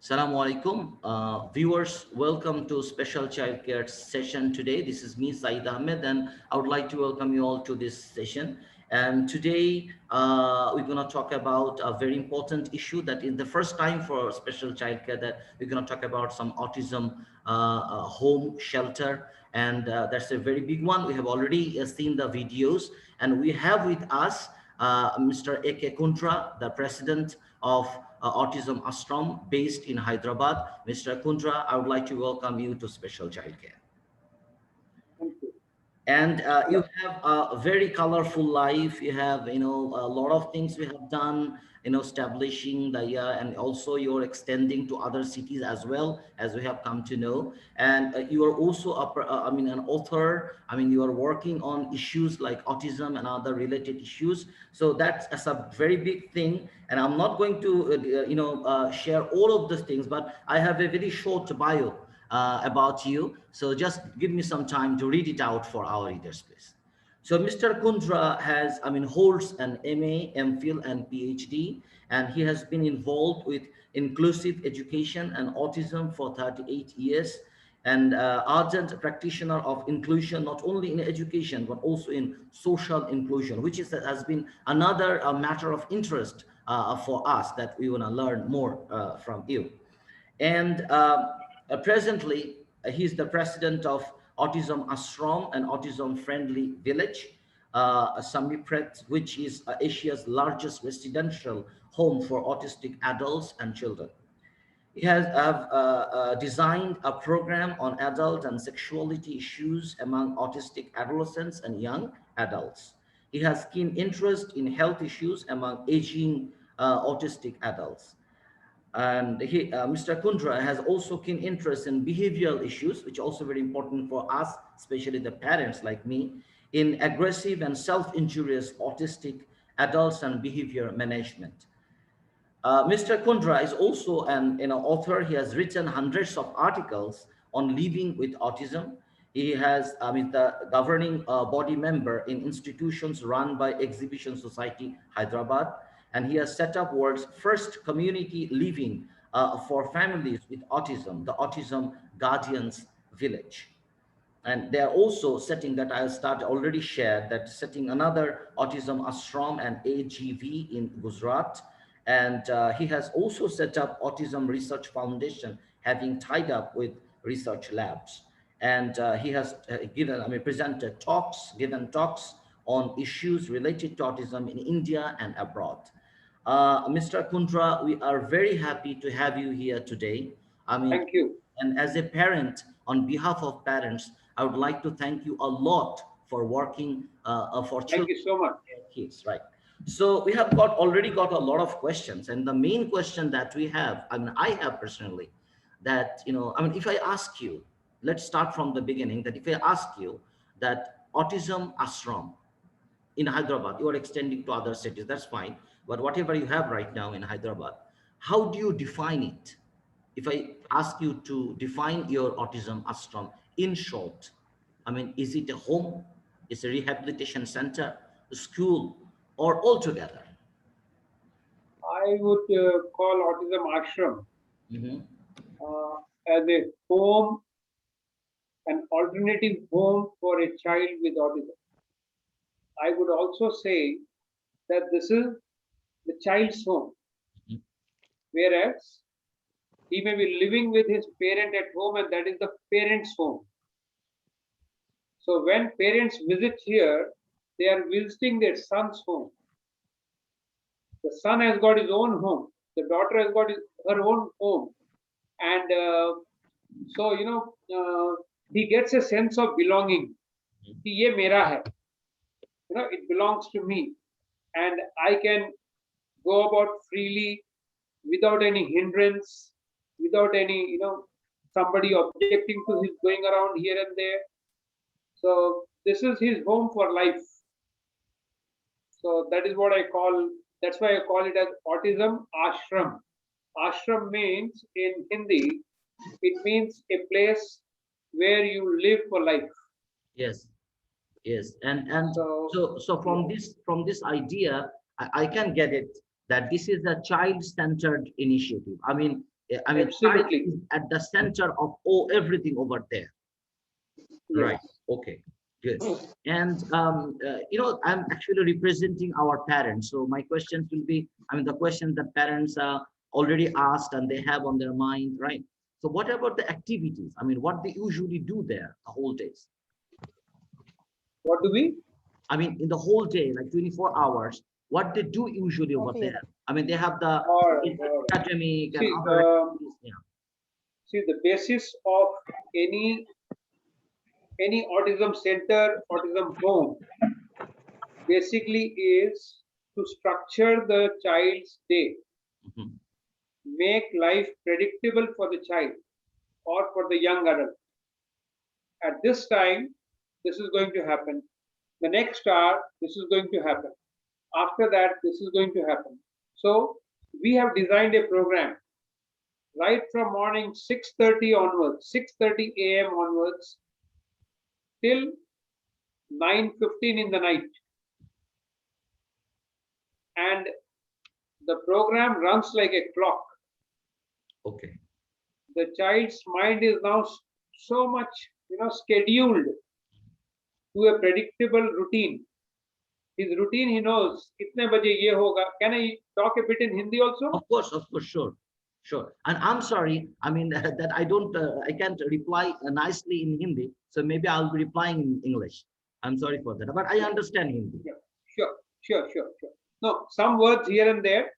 Assalamu alaikum. Viewers, welcome to special childcare session today. This is me, Saeed Ahmed, and I would like to welcome you all to this session. And today we're going to talk about a very important issue that is the first time for special childcare that we're going to talk about some autism home shelter. And that's a very big one. We have already seen the videos, and we have with us Mr. A.K. Kundra, the president of Autism Ashram based in Hyderabad. Mr. Kundra, I would like to welcome you to Special Childcare. Thank you. And you have a very colorful life. You have, a lot of things we have done, establishing the year, and also you're extending to other cities as well, as we have come to know. And you are also, an author. I mean, you are working on issues like autism and other related issues. So that's a very big thing. And I'm not going to, share all of those things, but I have a very short bio about you. So just give me some time to read it out for our readers, please. So Mr. Kundra holds an MA, MPhil, and PhD, and he has been involved with inclusive education and autism for 38 years, and ardent practitioner of inclusion, not only in education, but also in social inclusion, which has been another matter of interest for us that we want to learn more from you. And presently, he's the president of Autism Ashram, an autism-friendly village, Samipret, which is Asia's largest residential home for autistic adults and children. He has designed a program on adult and sexuality issues among autistic adolescents and young adults. He has keen interest in health issues among aging autistic adults. And Mr. Kundra has also keen interest in behavioral issues, which are also very important for us, especially the parents like me, in aggressive and self-injurious autistic adults and behavior management. Mr. Kundra is also an author. He has written hundreds of articles on living with autism. He has the governing body member in institutions run by Exhibition Society Hyderabad, and he has set up world's first community living for families with autism, the Autism Guardians Village. And they are also setting that I'll start already shared that setting another Autism Ashram and AGV in Gujarat. And he has also set up Autism Research Foundation, having tied up with research labs. And he has presented talks, given talks on issues related to autism in India and abroad. Mr. Kundra, we are very happy to have you here today. I mean, Thank you. and as a parent, on behalf of parents, I would like to thank you a lot for working for Thank children you so much. and kids, right? So we have already got a lot of questions, and the main question that we have, I have personally, that if I ask you, let's start from the beginning. That if I ask you that Autism Ashram in Hyderabad, you are extending to other cities, that's fine. But whatever you have right now in Hyderabad, how do you define it? If I ask you to define your Autism Ashram in short, is it a home? Is a rehabilitation center, a school, or altogether? I would call Autism Ashram Mhm. uh, as a home, an alternative home for a child with autism. I would also say that this is the child's home, Mhm. whereas he may be living with his parent at home, and that is the parent's home. So when parents visit here, they are visiting their son's home. The son has got his own home. The daughter has got her own home, and so he gets a sense of belonging. कि ये मेरा है. It belongs to me, and I can go about freely without any hindrance, without any somebody objecting to his going around here and there. So this is his home for life. So that is what I call. That's why I call it as Autism Ashram. Ashram means in Hindi, it means a place where you live for life. Yes, yes, and So so yeah, from this idea, I can get it that this is a child-centered initiative. I mean, child Absolutely. is at the center of everything over there. Yes. Right. Okay. Good. And I'm actually representing our parents. So my questions will be, I mean, the questions that parents already asked and they have on their mind, right? So what about the activities? I mean, what they usually do there the whole days? What do we? I mean, in the whole day, like 24 hours, what they do usually over there? I mean, they have the All right, all right. academic and See, other activities. Yeah. see, the basis of any autism center, autism home, basically is to structure the child's day, Mhm. make life predictable for the child or for the young adult. At this time, this is going to happen. The next hour, this is going to happen. After that, this is going to happen. So we have designed a program right from morning 6:30 onwards, 6:30 a.m. onwards till 9:15 in the night. And the program runs like a clock. Okay. The child's mind is now so much, scheduled to a predictable routine. His routine, he knows, itne baje ye hoga. Can I talk a bit in Hindi also? Of course, sure, sure. And I'm sorry, I mean that I can't reply nicely in Hindi, so maybe I'll be replying in English. I'm sorry for that, but I understand Hindi. Yeah, sure, sure. No, some words here and there.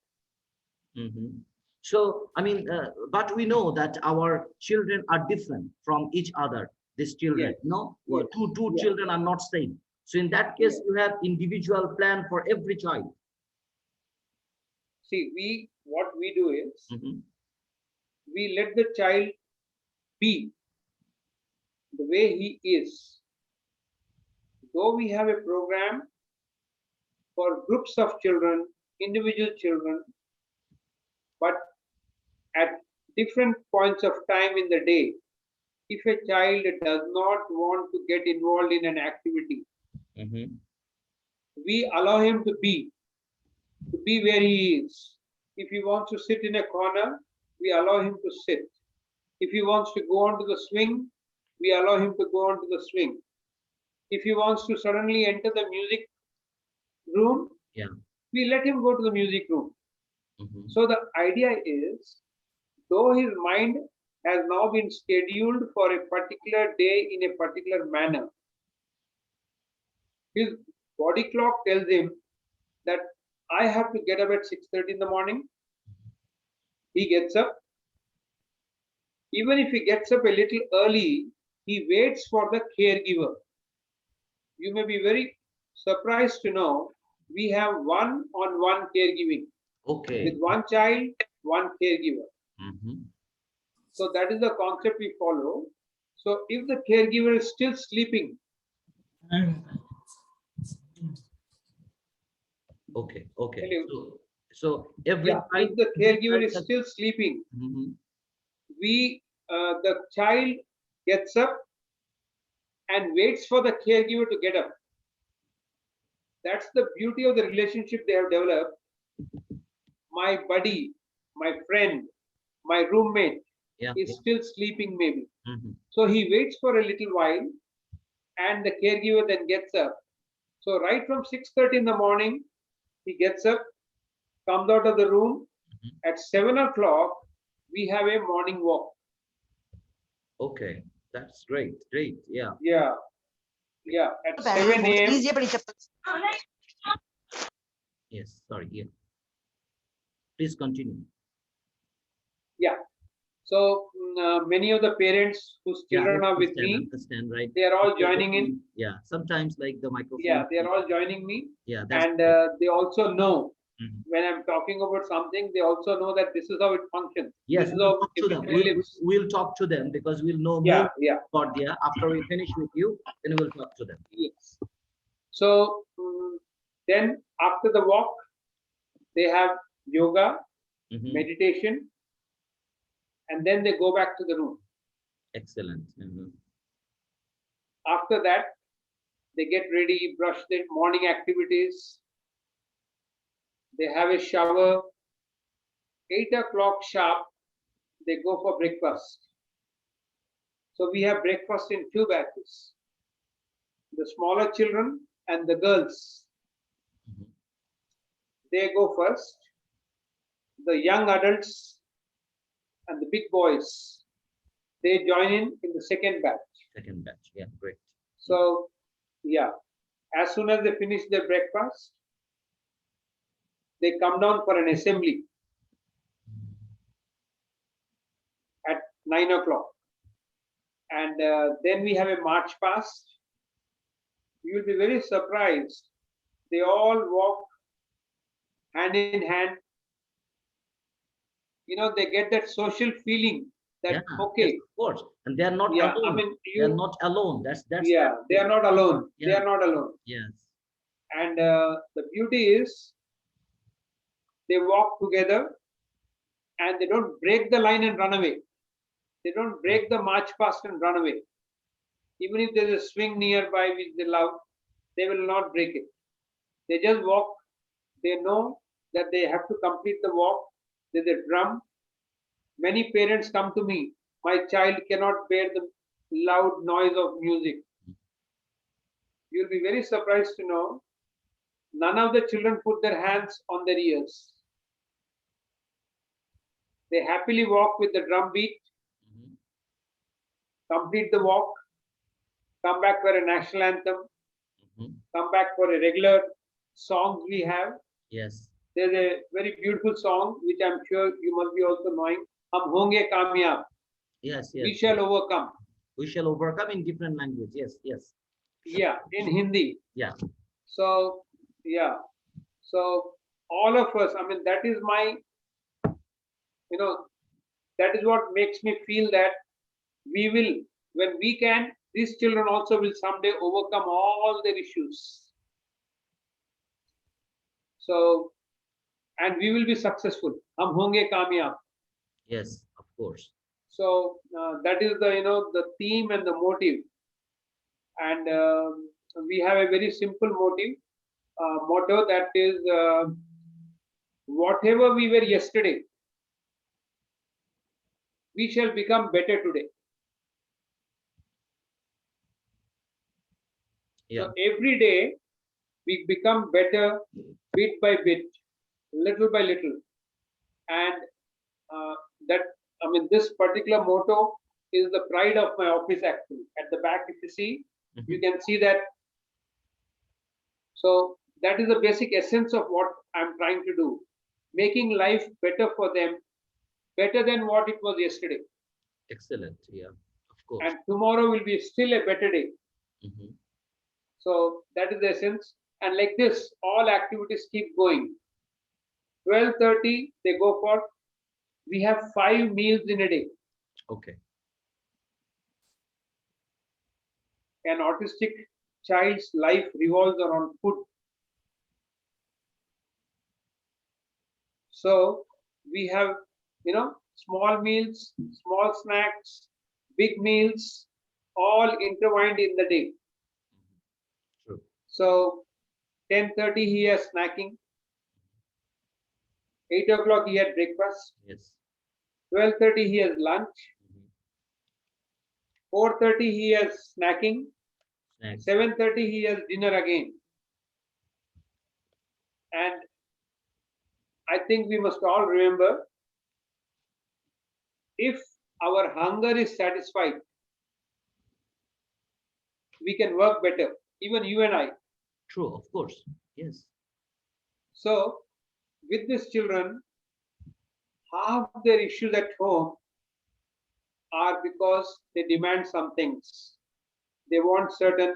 Mhm. So, I mean, but we know that our children are different from each other. These children, Yes, no, well, yes, two yeah, children are not same. So in that case, yes. you have individual plan for every child. See, what we do is Mhm. we let the child be the way he is. Though we have a program for groups of children, individual children, but at different points of time in the day, if a child does not want to get involved in an activity, Mhm. we allow him to be where he is. If he wants to sit in a corner, we allow him to sit. If he wants to go onto the swing, we allow him to go onto the swing. If he wants to suddenly enter the music room, Yeah. we let him go to the music room. Mhm. So the idea is, though his mind has now been scheduled for a particular day in a particular manner, his body clock tells him that I have to get up at 6:30 in the morning. He gets up. Even if he gets up a little early, he waits for the caregiver. You may be very surprised to know we have one-on-one caregiving with Okay. one child, one caregiver. Mhm. So that is the concept we follow. So if the caregiver is still sleeping, Okay. Okay. hello, So yeah, if the every caregiver child is has. still sleeping, Mhm. we the child gets up and waits for the caregiver to get up. That's the beauty of the relationship they have developed. My buddy, my friend, my roommate Yeah. Yeah. is still sleeping maybe. Mhm. So he waits for a little while and the caregiver then gets up. So right from 6:30 in the morning, he gets up, comes out of the room. Mhm. At 7 o'clock, we have a morning walk. Okay. That's great. Great. Yeah. Yeah, yeah. At 7 a.m. Yes. Sorry. Yeah. Please continue. Yeah. So many of the parents whose Yeah, children are with understand, me, right? they are all Because joining in. yeah, sometimes like the Yeah, microphone. they are all joining me, Yeah, that's and great. they also know Mhm. when I'm talking about something. They also know that this is how it functions. This Yes, is we'll how talk it to them. basically lives. We'll talk to them because we'll know Yeah, more yeah, about there. After we finish with you, then we'll talk to them. yes. So then after the walk, they have yoga, Hmm. meditation, and then they go back to the room. Excellent. After that, they get ready, brush their morning activities. They have a shower. 8 o'clock sharp, they go for breakfast. So we have breakfast in two batches. The smaller children and the girls, Mhm. they go first. The young adults and the big boys, they join in the second batch. Second batch. Yeah, great. Yeah. So, yeah, as soon as they finish their breakfast, they come down for an assembly at 9 o'clock. And then we have a march past. You will be very surprised. They all walk hand in hand. They get that social feeling that, Yeah, yes, okay, of course. And they are not yeah, I alone. mean, They are not alone. That's yeah, they are not alone. They yeah. are not alone. Yes. And the beauty is they walk together and they don't break the line and run away. They don't break the march past and run away. Even if there's a swing nearby which they love, they will not break it. They just walk. They know that they have to complete the walk. There's a drum. Many parents come to me. My child cannot bear the loud noise of music. You'll be very surprised to know none of the children put their hands on their ears. They happily walk with the drum beat, Mhm. complete the walk, come back for a national anthem, Mhm. come back for a regular songs we have. Yes. There's a very beautiful song which I'm sure you must be also knowing. Hum honge kamyab. Yes, We yes, shall yes. overcome. We shall overcome in different language. Yes, yes. Yeah, in Hindi. Yeah. So, yeah. So, all of us, I mean, that is my, you know, that is what makes me feel that we will, when we can, these children also will someday overcome all their issues. So, and we will be successful. Hum honge kamyab. Yes, of course. So that is the theme and the motive, and we have a very simple motive motto that is whatever we were yesterday, we shall become better today. Yeah. So every day we become better bit by bit, little by little, and uh, that I mean this particular motto is the pride of my office. Actually, at the back, if you see, you Mhm. can see that. So that is the basic essence of what I'm trying to do, making life better for them, better than what it was yesterday. Excellent. Yeah, of course. And tomorrow will be still a better day. Mhm. So that is the essence. And like this, all activities keep going. 12:30, they go for, we have 5 meals in a day. Okay. An autistic child's life revolves around food. So we have, small meals, small snacks, big meals, all intertwined in the day. Mhm. True. So 10:30 he has snacking, 8 o'clock he had breakfast, Yes. 12:30 he has lunch, Mhm. 4:30 he has snacking, Snacks. 7:30 he has dinner again. And I think we must all remember, if our hunger is satisfied, we can work better, even you and I. True, of course. Yes. So with these children, half their issues at home are because they demand some things. They want certain,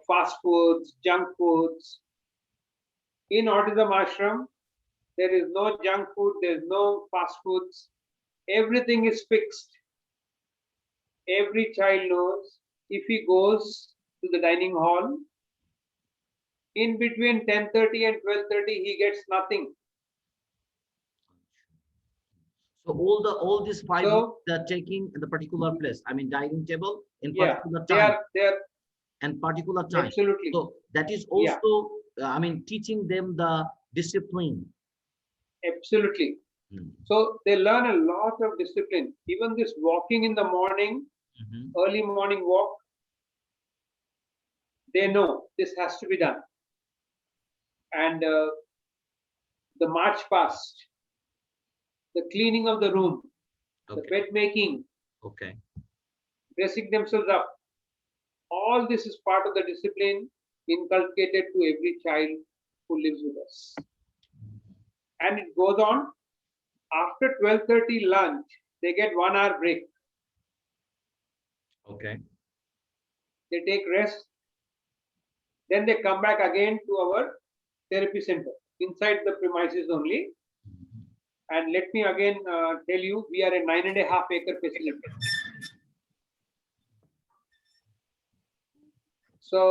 fast foods, junk foods. In Autism Ashram, there is no junk food, there is no fast foods. Everything is fixed. Every child knows if he goes to the dining hall, in between 10:30 and 12:30, he gets nothing. So all these 5 minutes So, they're taking in the particular place. I mean, dining table in yeah, particular they time are, they are and particular time. absolutely, So that is yeah, also, I mean, teaching them the discipline. absolutely. Mm. So they learn a lot of discipline. Even this walking in the morning, Mhm. early morning walk, they know this has to be done. And the march past, the cleaning of the room, the Okay. bed making, Okay. dressing themselves up, all this is part of the discipline inculcated to every child who lives with us. And it goes on. After 12:30 lunch, they get 1 hour break. Okay. They take rest. Then they come back again to our therapy center inside the premises only. Mhm. And let me again tell you, we are a 9.5 acre facility. So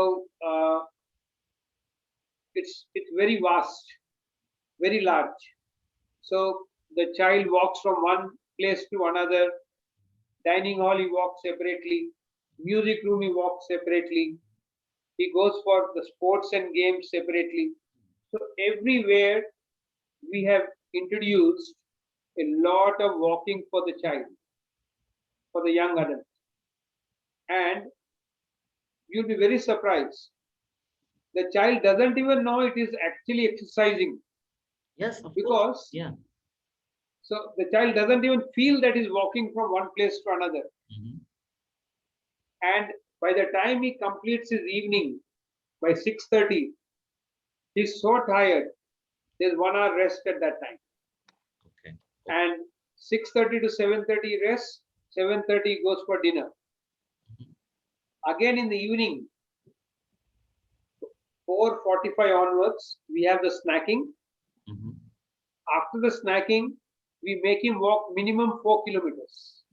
it's very vast, very large. So the child walks from one place to another. Dining hall he walks separately. Music room he walks separately. He goes for the sports and games separately. So everywhere we have introduced a lot of walking for the child, for the young adult. And you'll be very surprised. The child doesn't even know it is actually exercising Yes, of course. because Yeah. so the child doesn't even feel that he's walking from one place to another. Mhm. And by the time he completes his evening by 6:30, he's so tired. There's 1 hour rest at that time. Okay. Okay. And 6:30 to 7:30 rest, 7:30 goes for dinner. Mhm. Again in the evening, 4:45 onwards, we have the snacking. Mhm. After the snacking, we make him walk minimum 4 kilometers.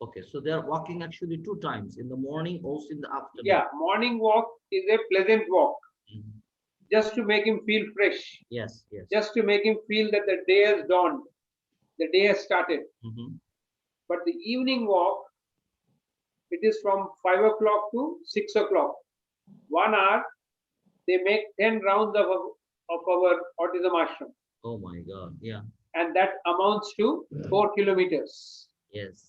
Okay. So they are walking actually two times in the morning, also in the afternoon. Yeah, morning walk is a pleasant walk Mhm. just to make him feel fresh, Yes. Yes. just to make him feel that the day has dawned, the day has started. Mhm. But the evening walk, it is from 5 o'clock to 6 o'clock. 1 hour, they make 10 rounds of our autism ashram. Oh my God. Yeah. And that amounts to 4 kilometers. Yes.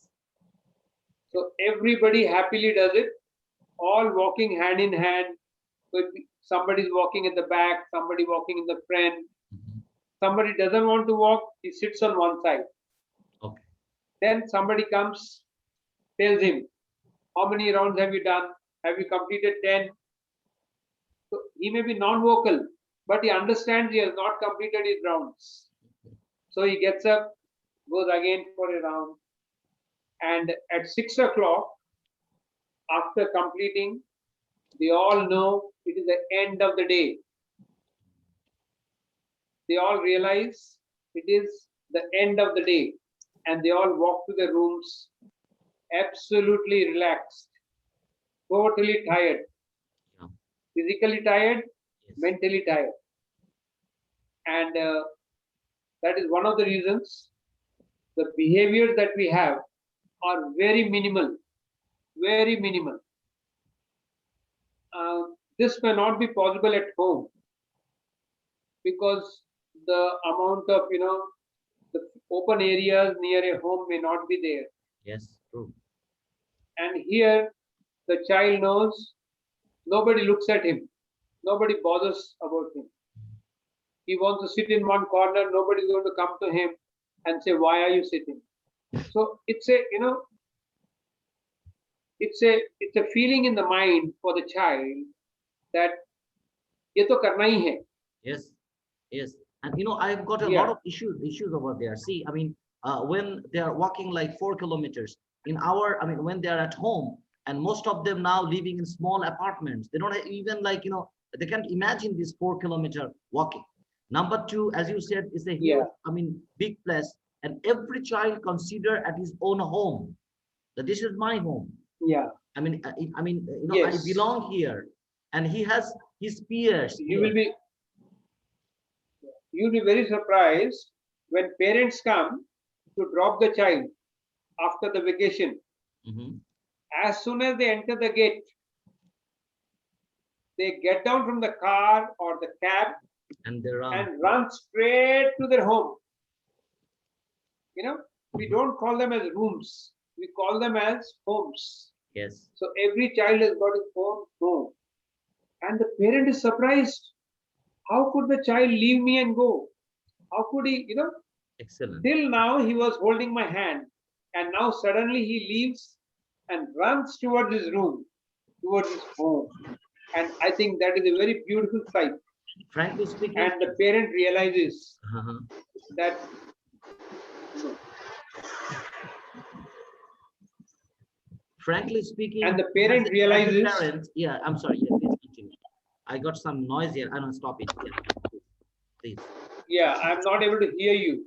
So everybody happily does it, all walking hand in hand. So somebody's walking at the back, somebody walking in the front. Mhm. Somebody doesn't want to walk, he sits on one side. Okay. Then somebody comes, tells him, how many rounds have you done? Have you completed 10? So he may be non-vocal, but he understands he has not completed his rounds. So he gets up, goes again for a round, and at 6 o'clock, after completing, they all know it is the end of the day. They all realize it is the end of the day, and they all walk to their rooms absolutely relaxed, totally tired, Yeah. physically tired, Yes. mentally tired. And that is one of the reasons the behaviors that we have are very minimal, very minimal. This may not be possible at home because the amount of the open areas near a home may not be there. Yes. True. And here the child knows nobody looks at him, nobody bothers about him. He wants to sit in one corner, nobody's going to come to him and say, why are you sitting? So it's a feeling in the mind for the child that ये तो करना ही है. Yes. Yes. And I've got a lot Yeah, of issues over there. See, I mean, when they are walking like 4 kilometers when they are at home, and most of them now living in small apartments, they don't even they can't imagine this 4 kilometer walking. Number two, as you said, is a yeah, huge, big place, and every child consider at his own home that this is my home. yeah. I Yes, belong here, and he has his peers you here. will be you'll be very surprised when parents come to drop the child after the vacation. Mhm. As soon as they enter the gate, they get down from the car or the cab And they run. and run straight to their home. we don't call them as rooms. We call them as homes. Yes. So every child has got his own home. And the parent is surprised. How could the child leave me and go? How could he? Excellent. Till now he was holding my hand. And now suddenly he leaves and runs towards his room, towards his home. And I think that is a very beautiful sight. Frankly speaking, And the parent realizes uh-huh. that, you know, Frankly speaking, and the parent as a realizes, parent, yeah, I'm sorry, yeah, please continue. I got some noise here. I don't stop it. Yeah, please. yeah, I'm not able to hear you.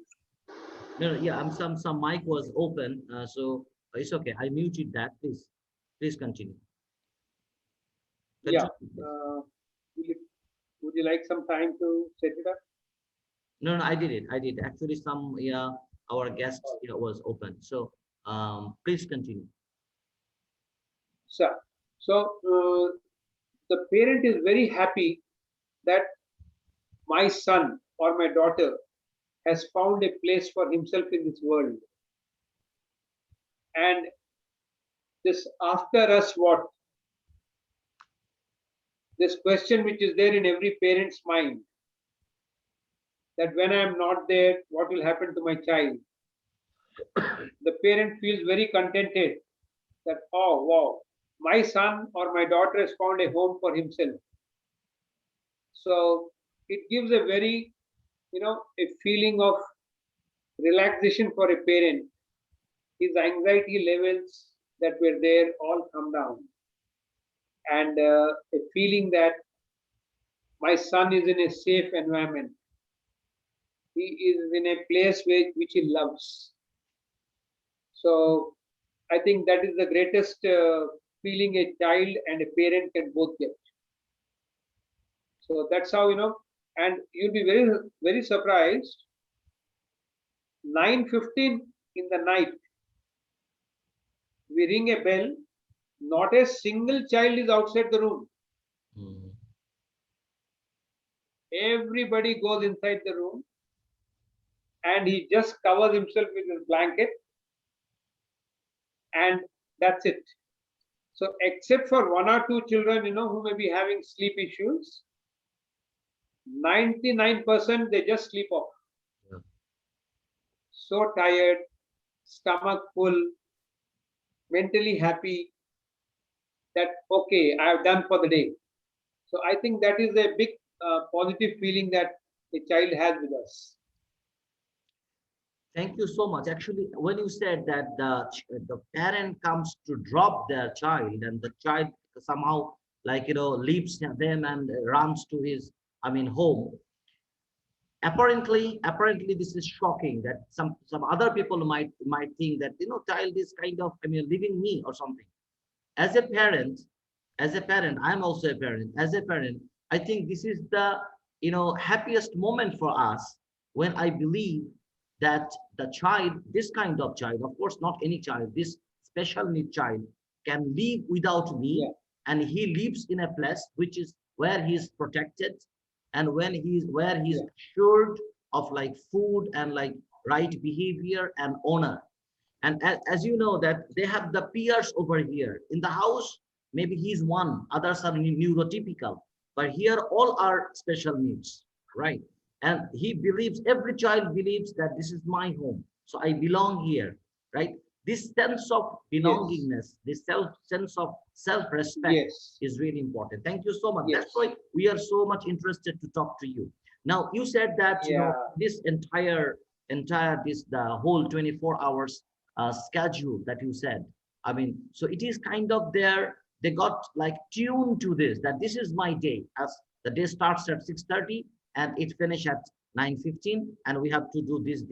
No, no, yeah, I'm some mic was open, so it's okay. I muted that. Please continue. Yeah. Continue, please. Will you, would you like some time to set it up? No, no, I did it. I did actually. Some yeah, our guest was open. So please continue. So, so the parent is very happy that my son or my daughter has found a place for himself in this world. And this after us what? This question which is there in every parent's mind, that when I am not there, what will happen to my child? The parent feels very contented that, oh wow, my son or my daughter has found a home for himself. So it gives a very, a feeling of relaxation for a parent. His anxiety levels that were there all come down, and a feeling that my son is in a safe environment. He is in a place which he loves. So I think that is the greatest feeling a child and a parent can both get. So that's how, and you'll be very very surprised. 9:15 in the night, we ring a bell. Not a single child is outside the room. Mhm. Everybody goes inside the room, and he just covers himself with his blanket, and that's it. So, except for one or two children, who may be having sleep issues, 99% they just sleep off. Yeah. So tired, stomach full, mentally happy that, okay, I have done for the day. So, I think that is a big positive feeling that a child has with us. Thank you so much. Actually, when you said that the parent comes to drop their child and the child somehow like leaves them and runs to his, I mean, home. Apparently this is shocking that some other people might think that child is kind of, I mean, leaving me or something. As a parent, I'm also a parent. As a parent, I think this is the happiest moment for us, when I believe that the child, this kind of child, of course not any child, this special need child, can live without me, Yeah. and he lives in a place which is where he is protected, and when he's where he's Yeah. assured of like food and like right behavior and honor. And as you know that they have the peers over here in the house, maybe he's one, others are neurotypical, but here all are special needs, right? And he believes, every child believes that this is my home, so I belong here, right? This sense of Yes. belongingness, this sense of self-respect Yes. is really important. Thank you so much. That's Yes. why we are so much interested to talk to you. Now you said that Yeah. this entire this the whole 24 hours schedule that you said. I mean, so it is kind of there. They got like tuned to this, that this is my day. As the day starts at 6:30 and it finish at 9:15, and we have to do this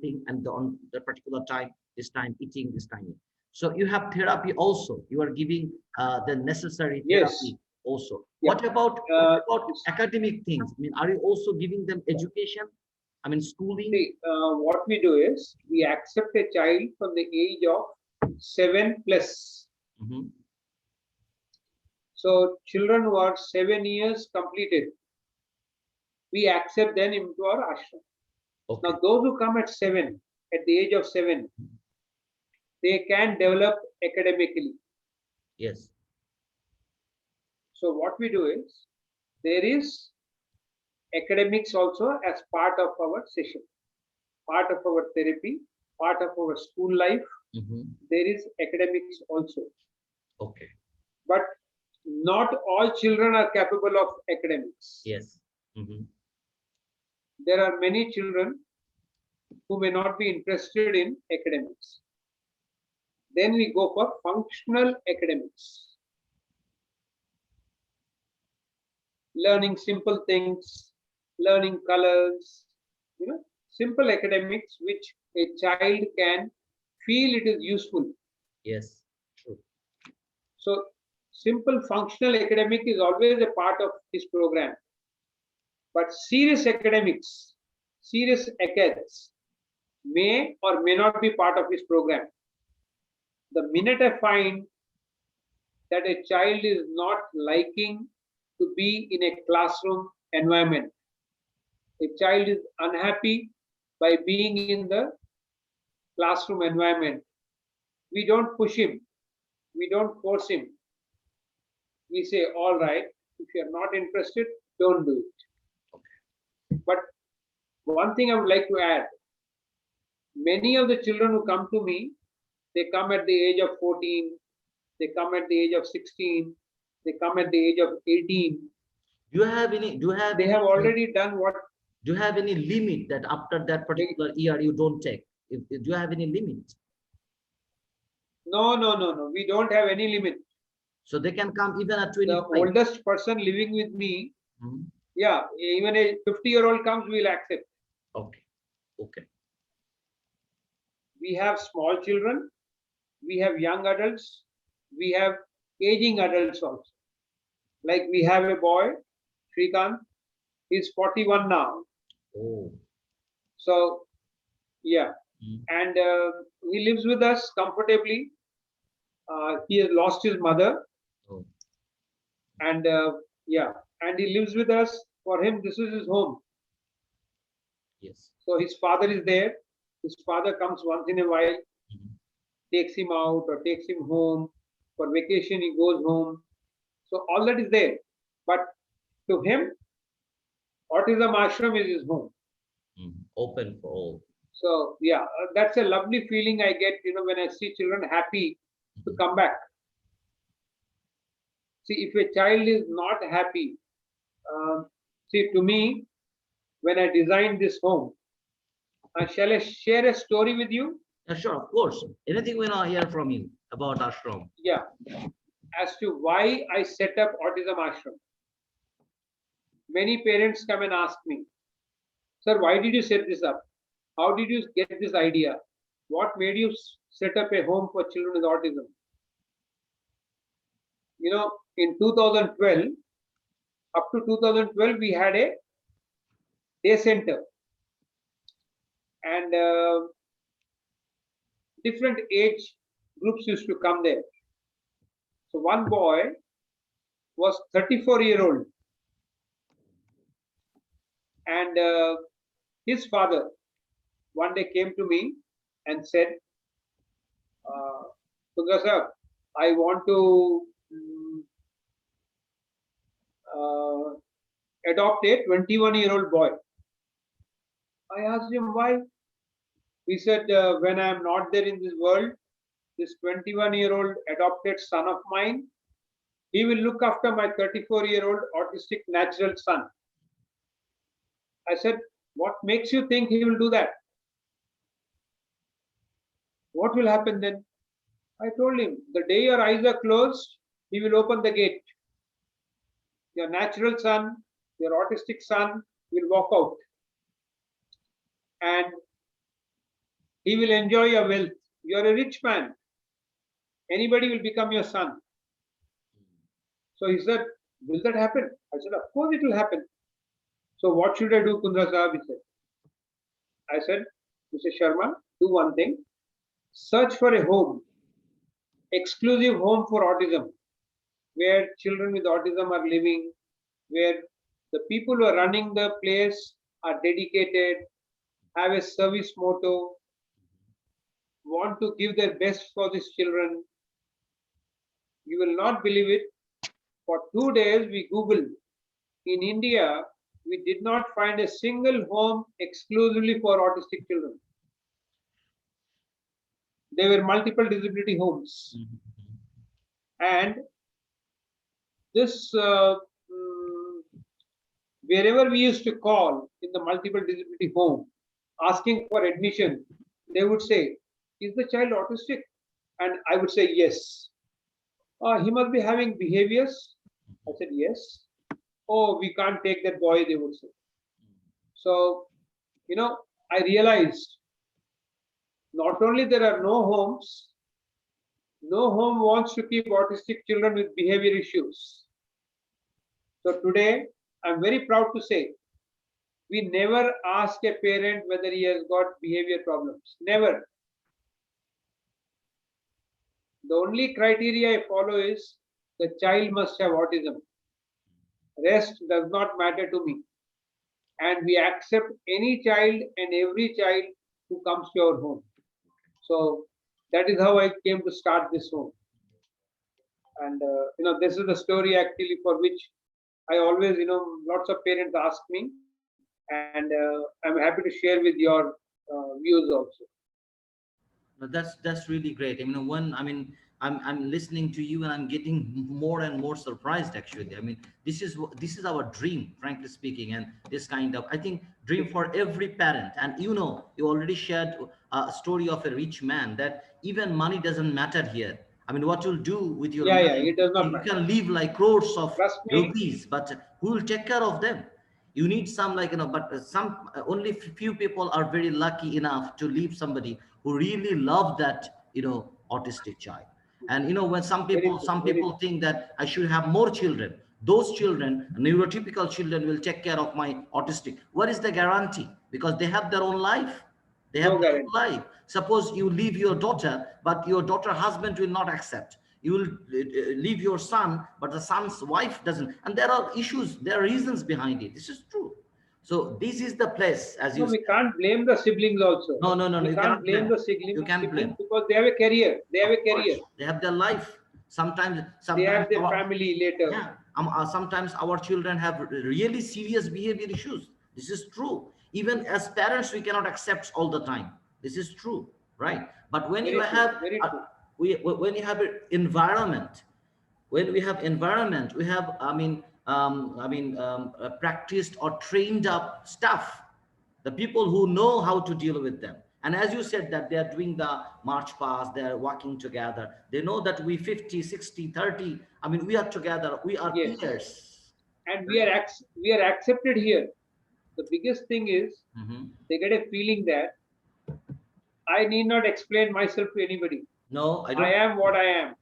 thing, and on the particular time, this time eating, this time. So you have therapy also. You are giving the necessary Yes. therapy also. Yeah. What Uh, about academic things? I mean, are you also giving them education? I mean, schooling? See, what we do is we accept a child from the age of 7 plus. Mhm. So, children who are 7 years completed, we accept them into our ashram. Okay. Now, those who come at 7 at the age of 7, they can develop academically. Yes. So what we do is, there is academics also as part of our session, part of our therapy, part of our school life. There is academics also. Okay. But not all children are capable of academics. Yes. There are many children who may not be interested in academics. Then we go for functional academics. Learning simple things, learning colors, simple academics which a child can feel it is useful. Yes. True. So simple functional academic is always a part of this program. But serious academics, serious acads may or may not be part of this program. The minute I find that a child is not liking to be in a classroom environment, a child is unhappy by being in the classroom environment, we don't push him, we don't force him. We say, all right, if you are not interested, don't do it. Okay. But one thing I would like to add, many of the children who come to me, they come at the age of 14, they come at the age of 16, they come at the age of 18. They have already done what? Do you have any limit that after that particular year you don't take? Do you have any limit? No. We don't have any limit. So they can come even at 25. The oldest person living with me, yeah, even a 50-year-old comes, we'll accept. Okay. Okay. We have small children, we have young adults, we have aging adults also. Like we have a boy, Shrikant, he's 41 now. Oh. So, yeah. And he lives with us comfortably. He has lost his mother. Oh. And yeah, and he lives with us. For him, this is his home. Yes. So his father is there. His father comes once in a while, takes him out or takes him home. For vacation, he goes home. So all that is there. But to him, Autism Ashram is his home. Open for all. So yeah, that's a lovely feeling I get, when I see children happy to come back. See, if a child is not happy, see, to me, when I designed this home, shall I share a story with you? Yeah, sure, of course. Anything we want to hear from you about ashram? Yeah, as to why I set up Autism Ashram. Many parents come and ask me, sir, why did you set this up? How did you get this idea? What made you set up a home for children with autism? In 2012, up to 2012, we had a day center. And different age groups used to come there. So one boy was 34-year-old. And his father one day came to me and said, Kundra sir, I want to adopt a 21-year-old boy. I asked him why. He said, when I am not there in this world, this 21-year-old adopted son of mine, he will look after my 34-year-old autistic natural son. I said, what makes you think he will do that? What will happen then? I told him, the day your eyes are closed, he will open the gate. Your natural son, your autistic son will walk out. And he will enjoy your wealth. You are a rich man. Anybody will become your son. So he said, will that happen? I said, of course it will happen. So what should I do, Kundra Sahab? He said. I said, Mr. Sharma, do one thing. Search for a home, exclusive home for autism, where children with autism are living, where the people who are running the place are dedicated, have a service motto, want to give their best for these children. You will not believe it. For 2 days, we Googled. In India, we did not find a single home exclusively for autistic children. There were multiple disability homes. Mhm. And this, wherever we used to call in the multiple disability home, asking for admission, they would say, "Is the child autistic?" And I would say, "Yes." He must be having behaviors. I said, "Yes." "Oh, we can't take that boy," they would say. So, you know, I realized not only there are no homes, no home wants to keep autistic children with behavior issues. So today, I'm very proud to say we never ask a parent whether he has got behavior problems. Never. The only criteria I follow is the child must have autism. Rest does not matter to me. And we accept any child and every child who comes to our home. So that is how I came to start this home. And this is the story actually for which I always, lots of parents ask me, and I'm happy to share with your views also. No, that's really great. I mean, I'm listening to you and I'm getting more and more surprised. Actually, I mean, this is our dream, frankly speaking, and this kind of, I think, dream for every parent. And you already shared a story of a rich man that even money doesn't matter here. I mean, what you'll do with your Yeah, yeah, it money, does not you matter. can live like crores of Trust me, rupees, but who will take care of them? You need some, like, but some, only few people are very lucky enough to leave somebody who really love that, autistic child. And when some very people true, some very people true. think that I should have more children, those children, neurotypical children, will take care of my autistic. What is the guarantee? Because they have their own life. They have No their own guarantee. life. Suppose you leave your daughter, but your daughter husband will not accept. You will leave your son, but the son's wife doesn't. And there are issues, there are reasons behind it. This is true. So this is the place, as No, you said. we can't blame the siblings also. No, no, no, no. We You can't cannot blame blame. the You can't siblings blame. because they have a career. They have Of a career. course, they have their life. Sometimes, They sometimes have their our, family later. yeah, sometimes our children have really serious behavior issues. This is true. Even as parents, we cannot accept all the time. This is true, right? But when you Very true, have, very true. when you have an environment, we have, practiced or trained up staff, the people who know how to deal with them. And as you said, that they are doing the march past, they are working together, they know that we 50, 60, 30, we are together, we are Yes. peers, And right? we are accepted here. The biggest thing is Hmm. they get a feeling that I need not explain myself to anybody. No, I I don't. am what I am.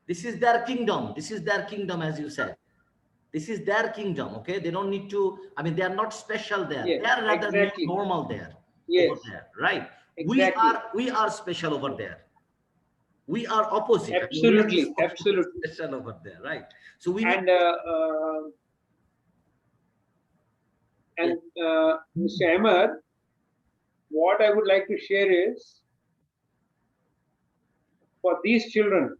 This is their kingdom, this is their kingdom, as you said. This is their kingdom. Okay, they don't need to, they are not special there, they Yes, are rather exactly. normal there, over Yes, there, right? exactly. We are special over there. We are opposite. We are Absolutely, absolutely. special over there, right? So we need. And Yeah. Mr. Ahmed, what I would like to share is for these children,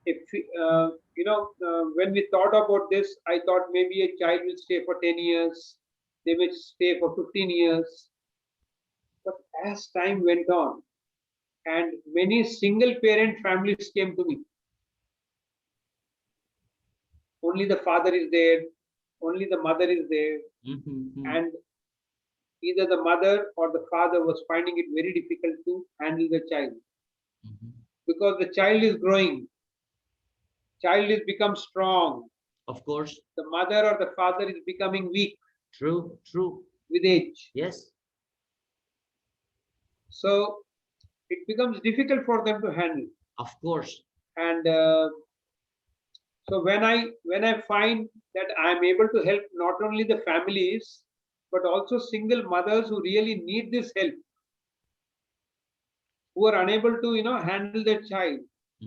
if when we thought about this, I thought maybe a child will stay for 10 years, they will stay for 15 years. But as time went on, and many single parent families came to me, only the father is there, only the mother is there, Mhm. and either the mother or the father was finding it very difficult to handle the child Mhm. because the child is growing, child is become strong, Of course. the mother or the father is becoming weak True. True. with age. Yes. So it becomes difficult for them to handle. Of course. And so when I find that I am able to help not only the families but also single mothers who really need this help, who are unable to handle their child,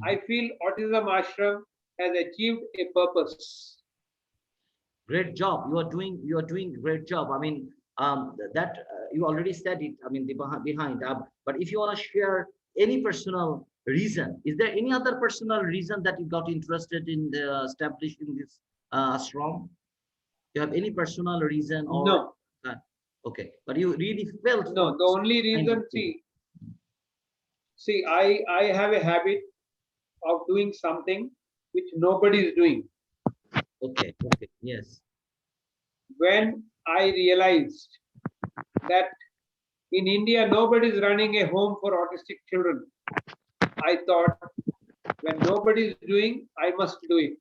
I Mhm. feel Autism Ashram has achieved a purpose. Great job. You are doing. You are doing great job. That you already said it. I mean, the behind. But if you want to share any personal reason, is there any other personal reason that you got interested in establishing this ashram? You have any personal reason or No, uh, okay? But you really felt for no. The this only kind of reason, thing. see, I have a habit of doing something which nobody is doing. Okay, okay, yes. When I realized that in India nobody is running a home for autistic children, I thought when nobody is doing, I must do it.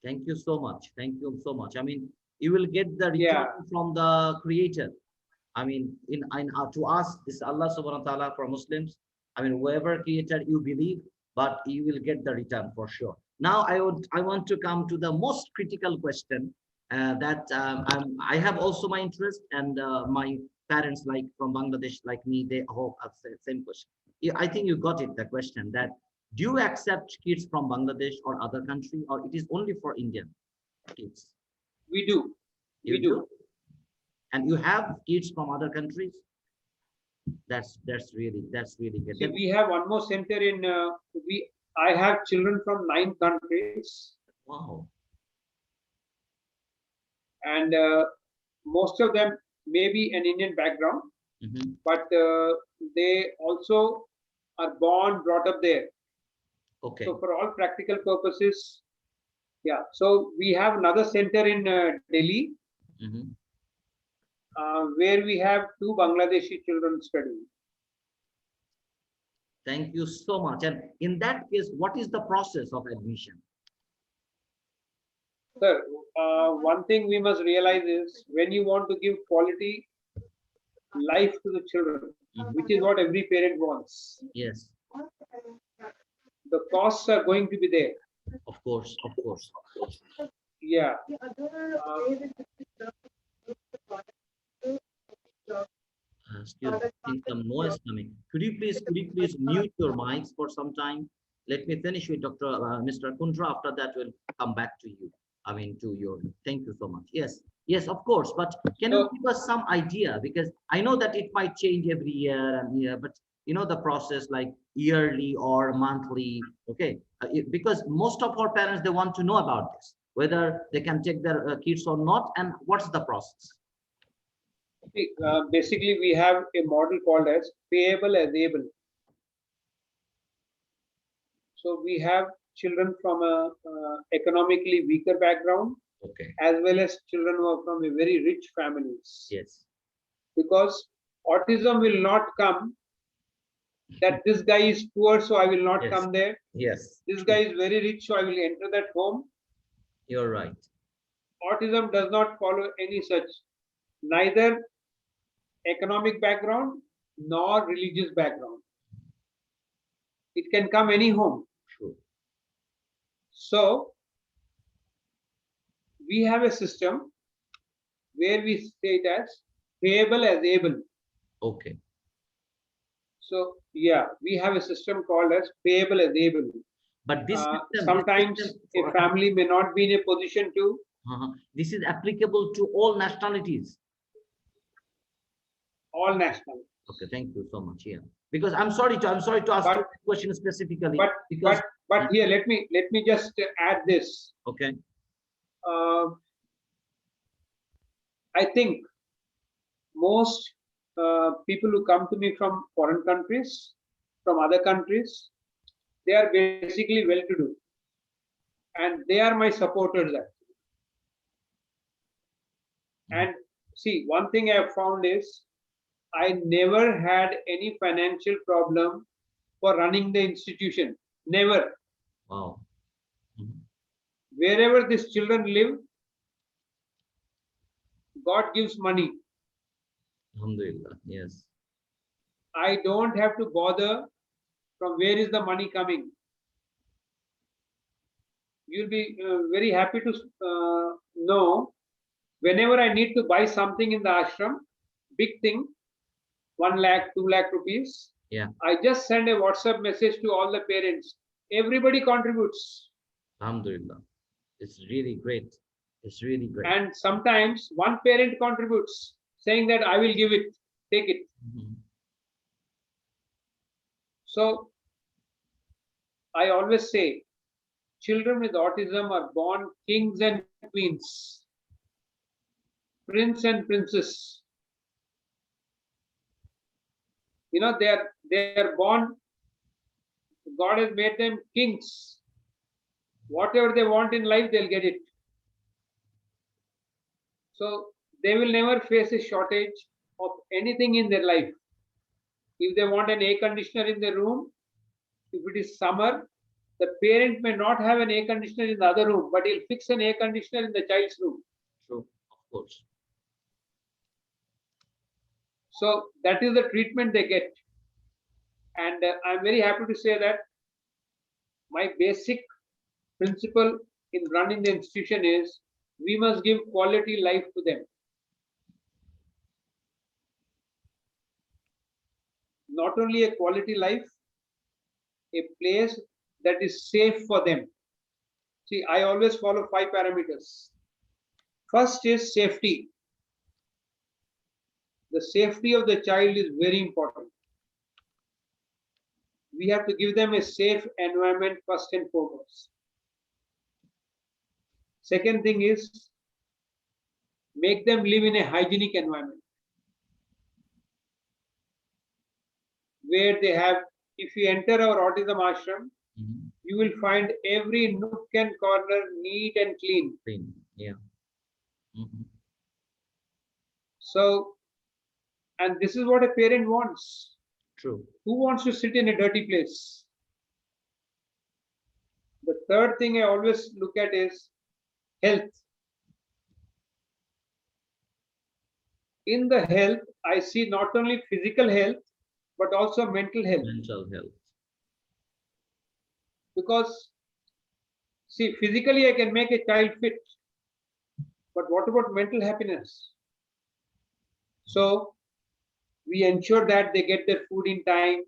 Thank you so much. Thank you so much. I mean, you will get the return Yeah, from the creator. I mean, to us, this Allah subhanahu wa ta'ala for Muslims. I mean, whoever created you believe, but you will get the return for sure. Now, I want to come to the most critical question that I have also my interest and my parents like from Bangladesh like me, they all have the same question. I think you got it, the question that do you accept kids from Bangladesh or other country or it is only for Indian kids? we do. You We do. do? And you have kids from other countries? That's really good. See, we have one more center in we. I have children from 9 countries, Wow. and most of them may be an Indian background, Hmm. but they also are born, brought up there. Okay. So, for all practical purposes, yeah. So we have another center in Delhi Hmm. where we have two Bangladeshi children studying. Thank you so much. And in that case, what is the process of admission? Sir, one thing we must realize is when you want to give quality life to the children, which is Mhm. what every parent wants, Yes, the costs are going to be there. of course, of course. Yeah. Still, I think some noise coming. Could you please mute your mics for some time? Let me finish with Mr. Kundra. After that, we'll come back to you. I mean, to your. Thank you so much. Yes, yes, of course. But can you So, give us some idea? Because I know that it might change every year and year, but you know the process like yearly or monthly. Okay, because most of our parents they want to know about this, whether they can take their kids or not, and what's the process. basically, we have a model called as payable as able. So we have children from a economically weaker background Okay. as well as children who are from a very rich families. Yes. Because autism will not come that this guy is poor, so I will not Yes. come there. Yes. This guy True. is very rich, so I will enter that home. You're right. Autism does not follow any such, neither economic background nor religious background. It can come any home. True. So we have a system where we state as payable as able. Okay. So yeah, we have a system called as payable as able. But this Sometimes system a for family may not be in a position to this is applicable to all nationalities. all national. Okay. Thank you so much. Yeah. Because I'm sorry to ask you But a question specifically but because but here let me just add this. okay. Uh, I think most people who come to me from foreign countries, from other countries, they are basically well-to-do, and they are my supporters. Actually. Mhm. And see, one thing I have found is I never had any financial problem for running the institution. Never. Wow. Mhm. Wherever these children live, God gives money. Alhamdulillah. Yes. I don't have to bother from where is the money coming. You'll be very happy to know whenever I need to buy something in the ashram, big thing, 1 lakh, 2 lakh rupees, Yeah. I just send a WhatsApp message to all the parents. Everybody contributes. Alhamdulillah. It's really great. It's really great. And sometimes one parent contributes saying that I will give it. take it. Mhm. So I always say, children with autism are born kings and queens, prince and princess. They are born. God has made them kings. Whatever they want in life, they'll get it. So they will never face a shortage of anything in their life. If they want an air conditioner in their room, if it is summer, the parent may not have an air conditioner in the other room, but he'll fix an air conditioner in the child's room. True, of course. So that is the treatment they get. And I'm very happy to say that my basic principle in running the institution is we must give quality life to them. Not only a quality life, a place that is safe for them. See, I always follow 5 parameters. First is safety. The safety of the child is very important. We have to give them a safe environment first and foremost. Second thing is make them live in a hygienic environment where they have, if you enter our autism ashram, Mhm. you will find every nook and corner neat and clean. Clean. Yeah. Mhm. So, and this is what a parent wants. True. Who wants to sit in a dirty place? The third thing I always look at is health. In the health, I see not only physical health but also mental health. Mental health. Because, see, physically I can make a child fit, but what about mental happiness? So, we ensure that they get their food in time,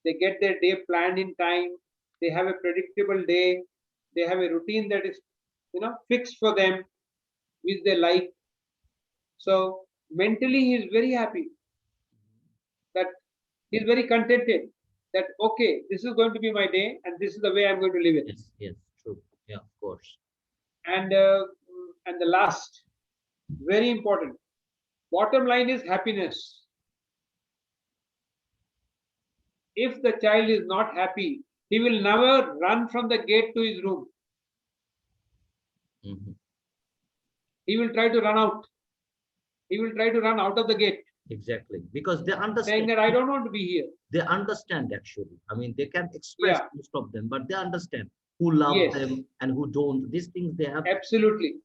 they get their day planned in time, they have a predictable day, they have a routine that is, fixed for them, which they like. So, mentally, he is very happy that he's very contented that okay, this is going to be my day and this is the way I'm going to live it. Yes, yes, true. Yeah, of course. And the last, very important, bottom line is happiness. If the child is not happy, he will never run from the gate to his room. Mhm. He will try to run out. He will try to run out of the gate, Exactly. Because they saying understand. that I don't want to be here. They understand actually. I mean, they can express Yeah, most of them, but they understand who love yes, them and who don't. These things they have. absolutely.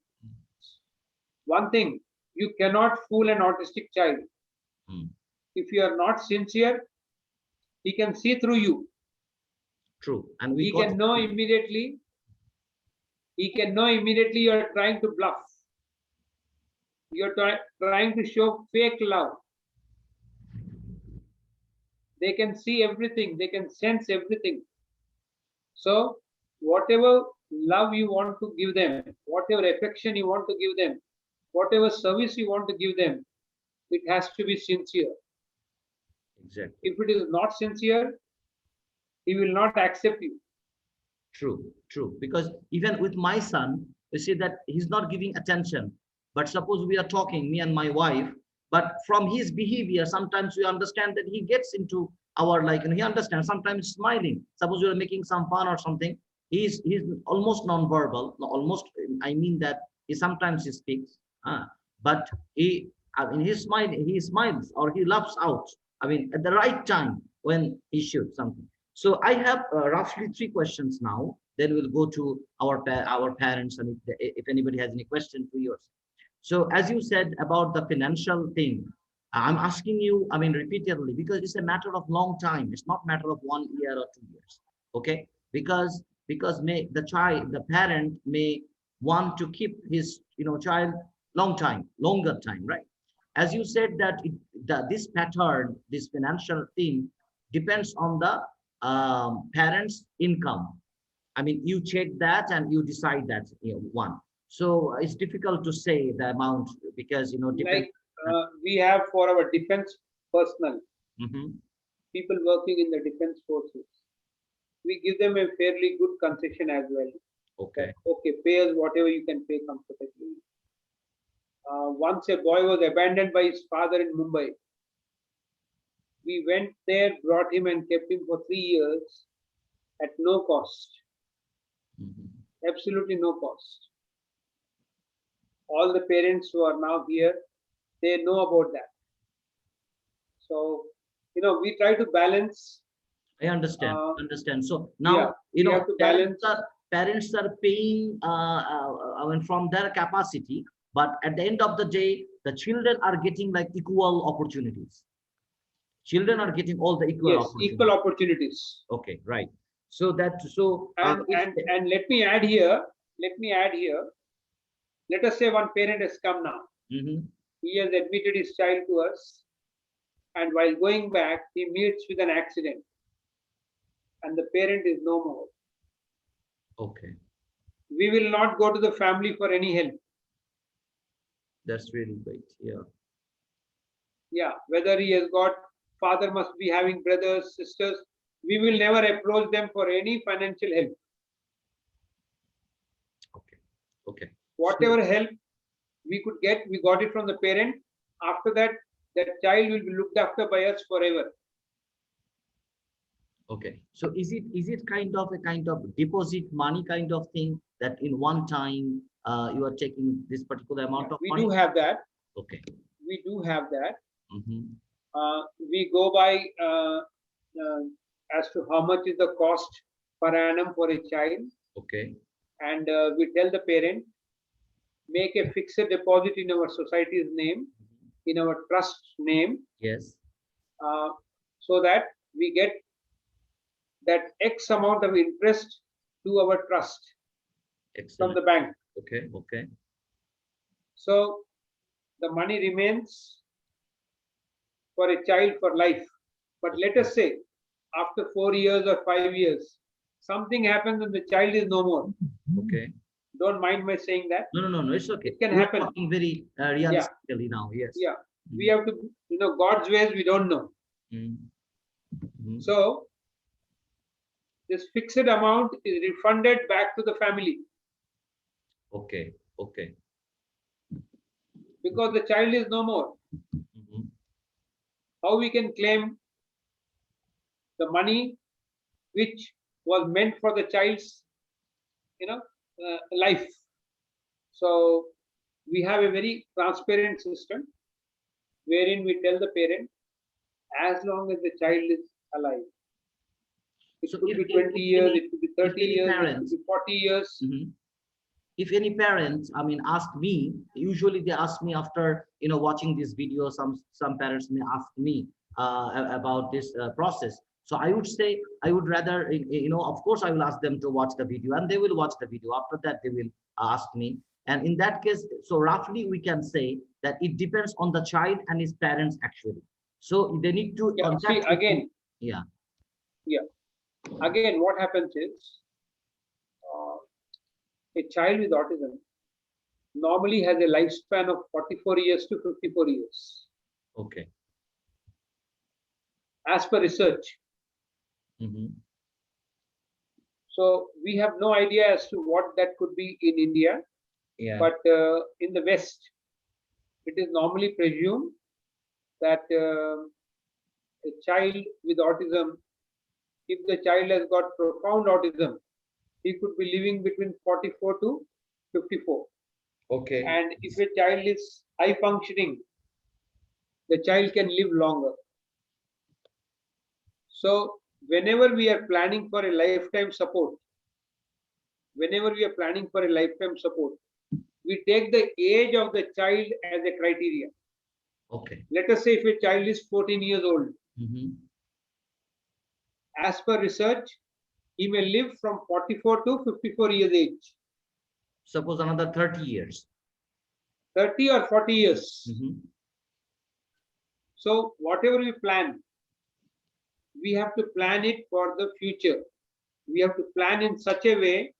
One thing, you cannot fool an autistic child. Mm, If you are not sincere, he can see through you. true. And we He got. can know immediately. He can know immediately you are trying to bluff. You're trying to show fake love. They can see everything. They can sense everything. So, whatever love you want to give them, whatever affection you want to give them, whatever service you want to give them, it has to be sincere. Exactly. If it is not sincere, he will not accept you. True, true. Because even with my son, you see that he's not giving attention. But suppose we are talking, me and my wife, but from his behavior, sometimes we understand that he gets into our like, he understands, sometimes smiling. Suppose we are making some fun or something. He's almost non-verbal. No, almost, I mean that he speaks, but he smiles or he laughs out. I mean, at the right time when he should something. So I have roughly three questions now. Then we'll go to our parents, and if anybody has any question for yours. So as you said about the financial thing, I'm asking you, I mean, repeatedly because it's a matter of long time. It's not matter of 1 year or 2 years. Okay, because the child, the parent may want to keep his child longer time, right? As you said that this pattern, this financial thing depends on the parents' income. I mean, you check that and you decide that one. So it's difficult to say the amount because depends. Like we have for our defense personnel, people working in the defense forces, we give them a fairly good concession as well. Okay. That, okay, pay us whatever you can pay comfortably. Once a boy was abandoned by his father in Mumbai. We went there, brought him, and kept him for 3 years at no cost. Absolutely no cost. All the parents who are now here, they know about that. So, we try to balance. I understand. So Yeah, now, we have to balance. parents are paying, I mean, from their capacity, but at the end of the day, the children are getting like equal opportunities. Children are getting all the equal opportunities. Equal opportunities. Okay, right. So and let me add here. Let us say one parent has come now. He has admitted his child to us, and while going back, he meets with an accident, and the parent is no more. Okay. We will not go to the family for any help. That's really great. Yeah. Yeah. Whether he has got, father must be having brothers, sisters, we will never approach them for any financial help. Okay. Okay. Whatever help we could get, we got it from the parent. After that, that child will be looked after by us forever. Okay. So is it kind of a deposit money kind of thing that in one time you are taking this particular amount of money? We do have that. Okay. We do have that. We go by as to how much is the cost per annum for a child. Okay. And we tell the parent, make a fixed deposit in our society's name, in our trust name. Yes. So that we get that X amount of interest to our trust. Excellent. From the bank. Okay. Okay. So the money remains for a child for life. But let us say, after 4 years or 5 years, something happens and the child is no more. Okay. Don't mind my saying that. No, it's okay. It can happen. We're talking very realistically now. Yes. Yeah. We have to, God's ways we don't know. So this fixed amount is refunded back to the family. Okay. Okay. Because the child is no more. How we can claim the money which was meant for the child's, life? So we have a very transparent system wherein we tell the parent, as long as the child is alive. It could be 20 years, it could be 30 years, it could be 40 years. If any parents, ask me, usually they ask me after, watching this video, some parents may ask me about this process. So I would say, I would rather, of course, I will ask them to watch the video and they will watch the video. After that, they will ask me. And in that case, so roughly we can say that it depends on the child and his parents actually. So they need to contact. See, again. Yeah. Again, what happens is, a child with autism normally has a lifespan of 44 years to 54 years. Okay. As per research. So we have no idea as to what that could be in India. Yeah. But in the West, it is normally presumed that a child with autism, if the child has got profound autism, he could be living between 44 to 54. Okay. And if a child is high functioning, the child can live longer. So whenever we are planning for a lifetime support, we take the age of the child as a criteria. Okay. Let us say if a child is 14 years old, as per research, he may live from 44 to 54 years age. Suppose another 30 years. 30 or 40 years. So whatever we plan, we have to plan it for the future. We have to plan in such a way,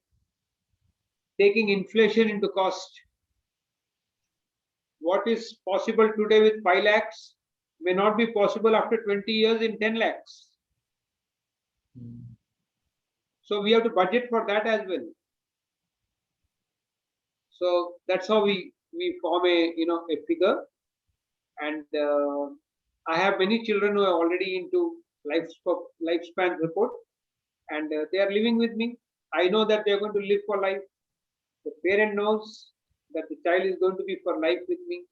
taking inflation into cost. What is possible today with 5 lakhs may not be possible after 20 years in 10 lakhs. So we have to budget for that as well. So that's how we form a figure. And I have many children who are already into lifespan support, and they are living with me. I know that they are going to live for life. The parent knows that the child is going to be for life with me.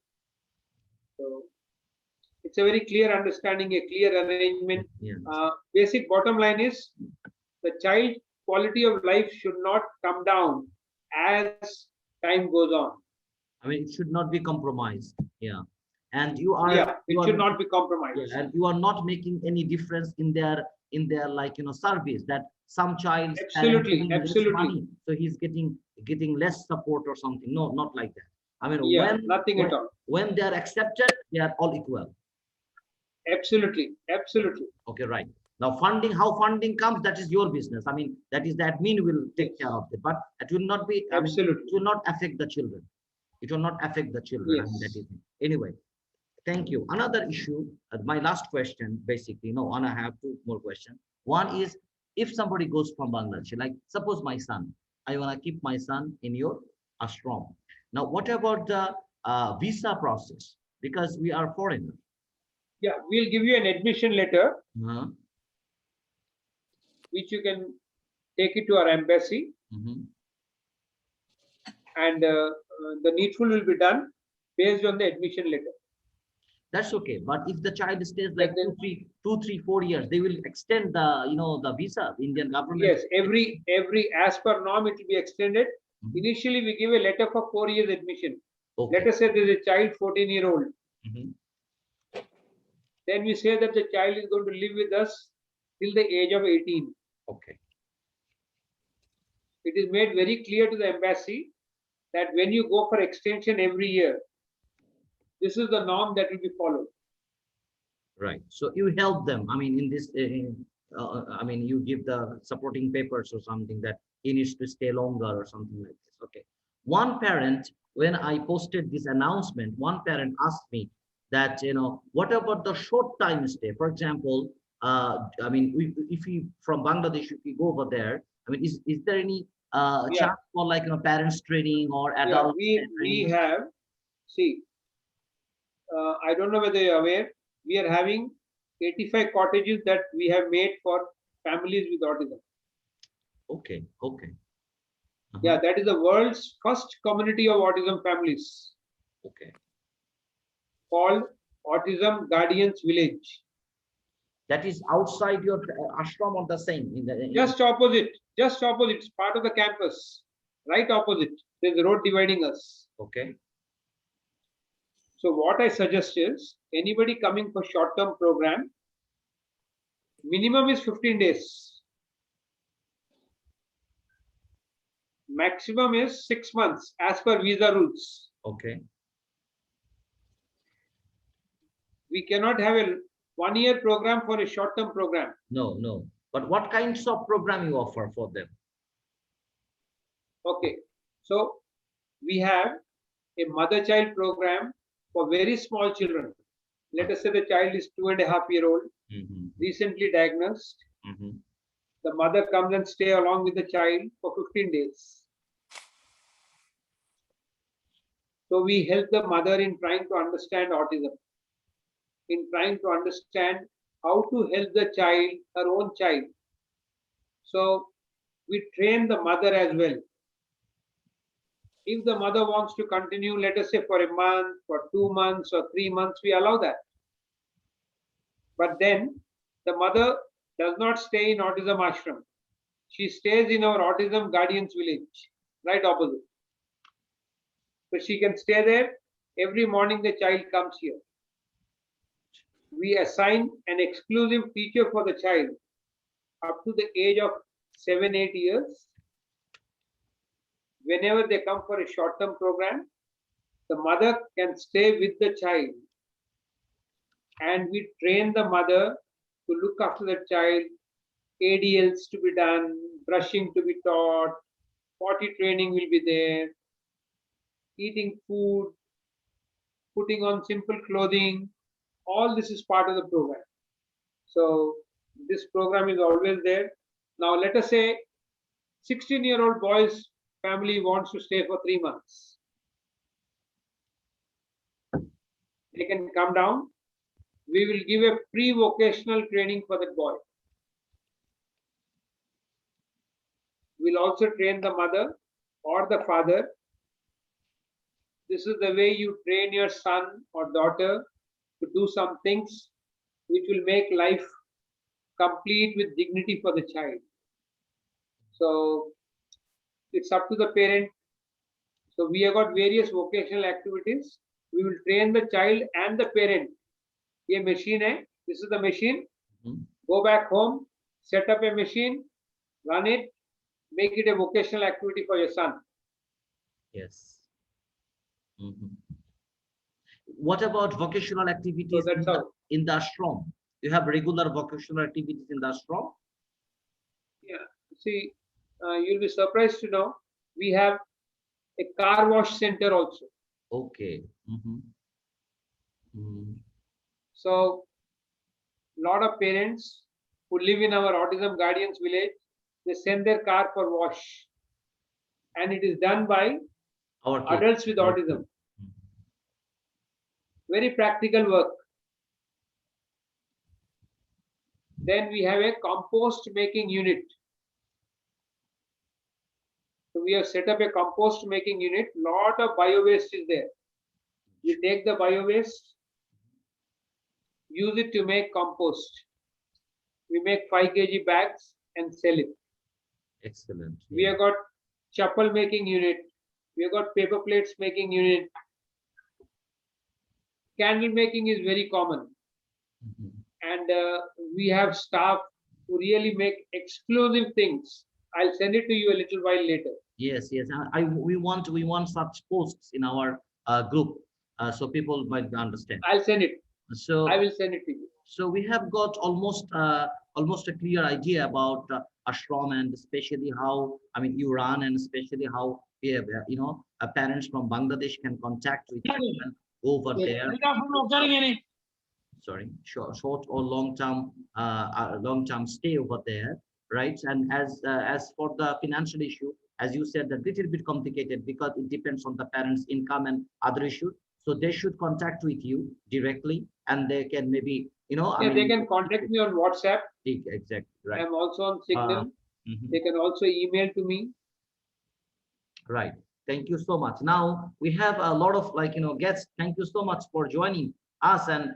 So it's a very clear understanding, a clear arrangement. Yeah. Basic bottom line is the child quality of life should not come down as time goes on. I mean, it should not be compromised. Yeah. And you are, Yeah, you it are, should not be yeah, compromised. and you are not making any difference in their like, service, that some child's parent Absolutely, having less absolutely. money, so he's getting less support or something. No, not like that. I mean, Yeah, nothing at all. when they are accepted, they are all equal. Absolutely, absolutely. Okay, right. Now, funding, how funding comes, that is your business. I mean, that is the admin will take Yes, care of it, but it will not be, I mean, it absolutely. will not affect the children. It will not affect the children. I mean, that Yes. is it. Anyway, thank you. Another issue, my last question, basically, no, and I have two more questions. One is, if somebody goes from Bangladesh, like suppose my son, I want to keep my son in your ashram. Now, what about the visa process? Because we are foreigners. Yeah, we'll give you an admission letter, Uh-huh. which you can take it to our embassy, Mhm. and the needful will be done based on the admission letter. That's okay. But if the child stays Then, like then 2, 3, 4 years, they will extend the, the visa. The Indian government. yes, every as per norm it will be extended. Mhm. Initially, we give a letter for 4 years admission. Let Okay. us say there is a child 14-year-old. Mhm. Then we say that the child is going to live with us till the age of 18. Okay. It is made very clear to the embassy that when you go for extension every year, this is the norm that will be followed. Right. So you help them. I mean, in this, I mean, you give the supporting papers or something that he needs to stay longer or something like this. Okay. One parent, when I posted this announcement, one parent asked me that, what about the short time stay? For example, I mean, if we from Bangladesh, if we go over there, I mean, is there any Yeah, chance for like, parents training or yeah. adults We training? have, see, I don't know whether you're aware, we are having 85 cottages that we have made for families with autism. Okay. Okay. Uh-huh. Yeah, that is the world's first community of autism families Okay. called Autism Guardians Village. That is outside your ashram or the same in the Just opposite, it's part of the campus. Right opposite, there's a road dividing us. okay. So what I suggest is anybody coming for short-term program, minimum is 15 days. Maximum is 6 months as per visa rules. Okay. We cannot have a 1 year program for a short-term program. No, no. But what kinds of program you offer for them? Okay. So we have a mother-child program for very small children. Let us say the child is 2.5 year old, Mm-hmm. recently diagnosed. Mm-hmm. The mother comes and stay along with the child for 15 days. So we help the mother in trying to understand autism, in trying to understand how to help the child, her own child. So we train the mother as well. If the mother wants to continue, let us say for a month, for 2 months, or 3 months, we allow that. But then the mother does not stay in Autism Ashram. She stays in our Autism Guardians Village, right opposite. So she can stay there. Every morning the child comes here. We assign an exclusive teacher for the child up to the age of 7, 8 years. Whenever they come for a short-term program, the mother can stay with the child, and we train the mother to look after the child, ADLs to be done, brushing to be taught, potty training will be there, eating food, putting on simple clothing, All this is part of the program. So this program is always there. Now let us say 16-year-old boy's family wants to stay for 3 months. They can come down. We will give a pre-vocational training for that boy. We'll also train the mother or the father. This is the way you train your son or daughter to do some things which will make life complete with dignity for the child. So it's up to the parent. So we have got various vocational activities. We will train the child and the parent. ये machine है. This is the machine. Go back home, set up a machine, run it, make it a vocational activity for your son. Yes. What about vocational activities So that's how. in the ashram? You have regular vocational activities in the ashram? Yeah. See, you'll be surprised to know we have a car wash center also. Okay. So, lot of parents who live in our autism guardians village, they send their car for wash, and it is done by Our kids. adults with autism. Very practical work. Then we have a compost making unit. So we have set up a compost making unit. Lot of bio waste is there. We take the bio waste, use it to make compost. We make 5 kg bags and sell it. Excellent. We have got chappal making unit. We have got paper plates making unit. Candle making is very common. And we have staff who really make exclusive things. I'll send it to you a little while later. Yes, yes. We want such posts in our group, so people might understand. I'll send it. So I will send it to you. So we have got almost a clear idea about ashram, and especially how, I mean, you run, and especially how parents from Bangladesh can contact with you and go over there. Sorry, short or long term stay over there, right? And as for the financial issue, as you said, a little bit complicated because it depends on the parents' income and other issues. So they should contact with you directly, and they can maybe, they can contact me on WhatsApp. Exactly, right. I'm also on Signal. They can also email to me. Right. Thank you so much. Now we have a lot of guests. Thank you so much for joining us, and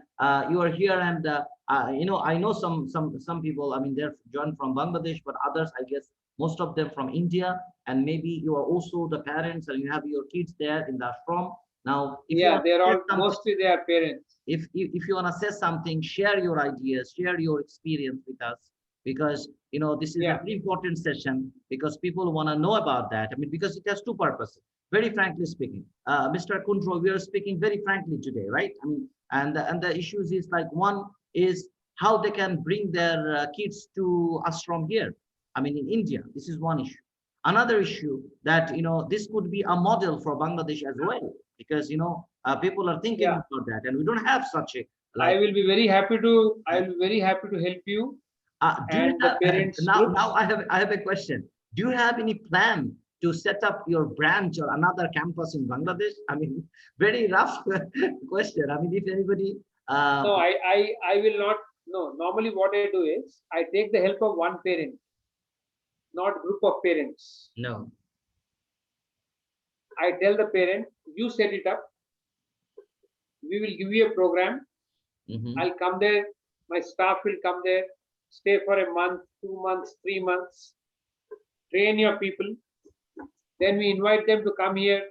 you are here, and I know some people. I mean, they're joined from Bangladesh, but others, I guess, most of them from India, and maybe you are also the parents, and you have your kids there in the ashram. Now, they're all mostly their parents. If you want to say something, share your ideas, share your experience with us, because this is a very important session, because people want to know about that. I mean, because it has two purposes. Very frankly speaking, Mr. Kundra, we are speaking very frankly today, right? I mean, and the issues is like, one is how they can bring their kids to ashram here. I mean, in India, this is one issue. Another issue that this could be a model for Bangladesh as well, because people are thinking about that, and we don't have such a. I will be very happy to. I will be very happy to help you. And the parents. Now I have a question. Do you have any plan to set up your branch or another campus in Bangladesh? I mean, very rough question. I mean, if anybody. No, I will not. No, normally what I do is I take the help of one parent, not group of parents. No. I tell the parent, you set it up. We will give you a program. I'll come there. My staff will come there, stay for a month, 2 months, 3 months, train your people. Then we invite them to come here.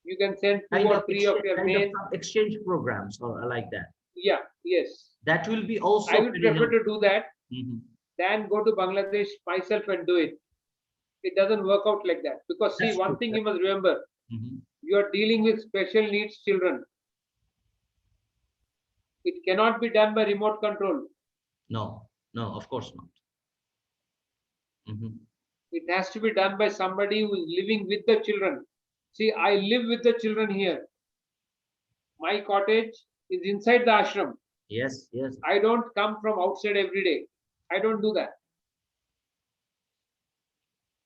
You can send 2 or 3 of your main exchange programs or like that. Yeah, yes. That will be also. I would prefer to do that than go to Bangladesh myself and do it. It doesn't work out like that. Because see, one thing you must remember, you are dealing with special needs children. It cannot be done by remote control. No, of course not. It has to be done by somebody who is living with the children. See, I live with the children here. My cottage is inside the ashram. Yes, yes. I don't come from outside every day. I don't do that.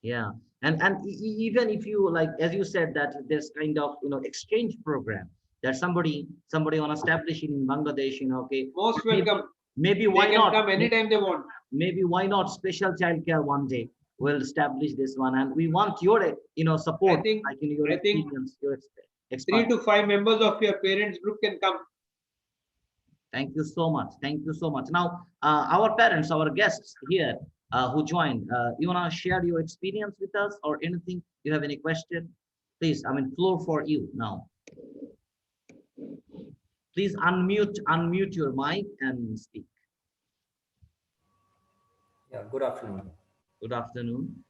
Yeah, and even if you like, as you said, that there's kind of exchange program that somebody want to establish in Bangladesh, okay, Most maybe welcome. maybe They why can not? come anytime they want. Maybe why not special childcare one day? We'll establish this one, and we want your I support, think like your I think experience, your three expert. to five members of your parents group can come. Thank you so much. Thank you so much. Now, our parents, our guests here who joined, you want to share your experience with us or anything? You have any question? Please, I mean, floor for you now. Please unmute your mic and speak. Yeah, good afternoon. Good afternoon.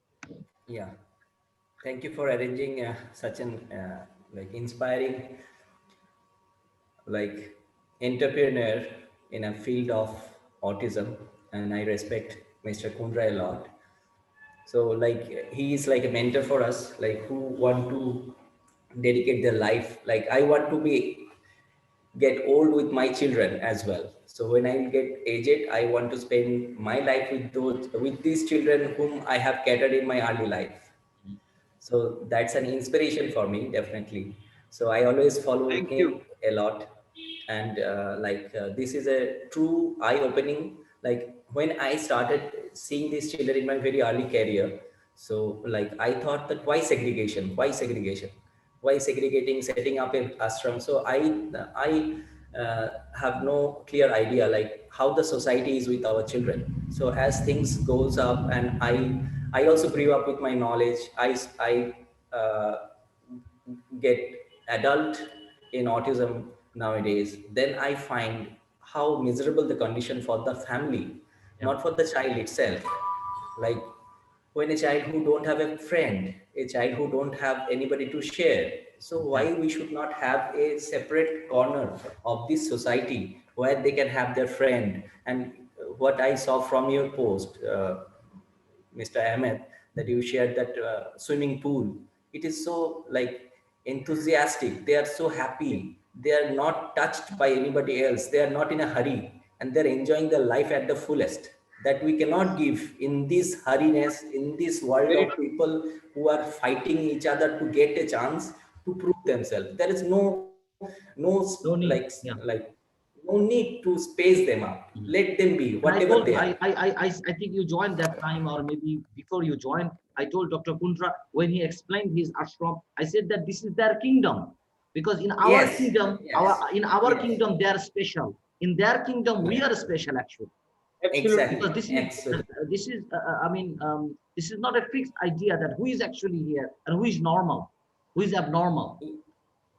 Yeah, thank you for arranging such an like inspiring like entrepreneur in a field of autism, and I respect Mr. Kundra a lot. So like he is like a mentor for us, like who want to dedicate their life. Like I want to be get old with my children as well. So when I get aged, I want to spend my life with these children whom I have catered in my early life. So that's an inspiration for me, definitely. So I always follow Thank him you. a lot, and this is a true eye-opening. Like when I started seeing these children in my very early career, so like I thought that why segregation? Why segregation? Why segregating? Setting up an ashram? So I have no clear idea like how the society is with our children. So as things goes up, and I also grew up with my knowledge. I get adult in autism nowadays, then I find how miserable the condition for the family, Yeah, not for the child itself. Like when a child who don't have a friend, a child who don't have anybody to share, so why exactly. we should not have a separate corner of this society where they can have their friend? And what I saw from your post, Mr. Ahmed, that you shared that swimming pool. It is so like enthusiastic. They are so happy. They are not touched by anybody else. They are not in a hurry, and they're enjoying their life at the fullest. That we cannot give in this hurriness, in this world Very of true. people who are fighting each other to get a chance to prove themselves. There is No need. like Yeah. no need to space them up. Mhm. Let them be And I whatever they told, are. I think you joined that time, or maybe before you joined. I told Dr. Kundra when he explained his ashram, I said that this is their kingdom, because in our Yes, kingdom, yes, yes, they are special. In their kingdom, we yes, are special actually, Absolutely. because exactly, absolutely. I mean, this is not a fixed idea that who is actually here and who is normal, who is abnormal,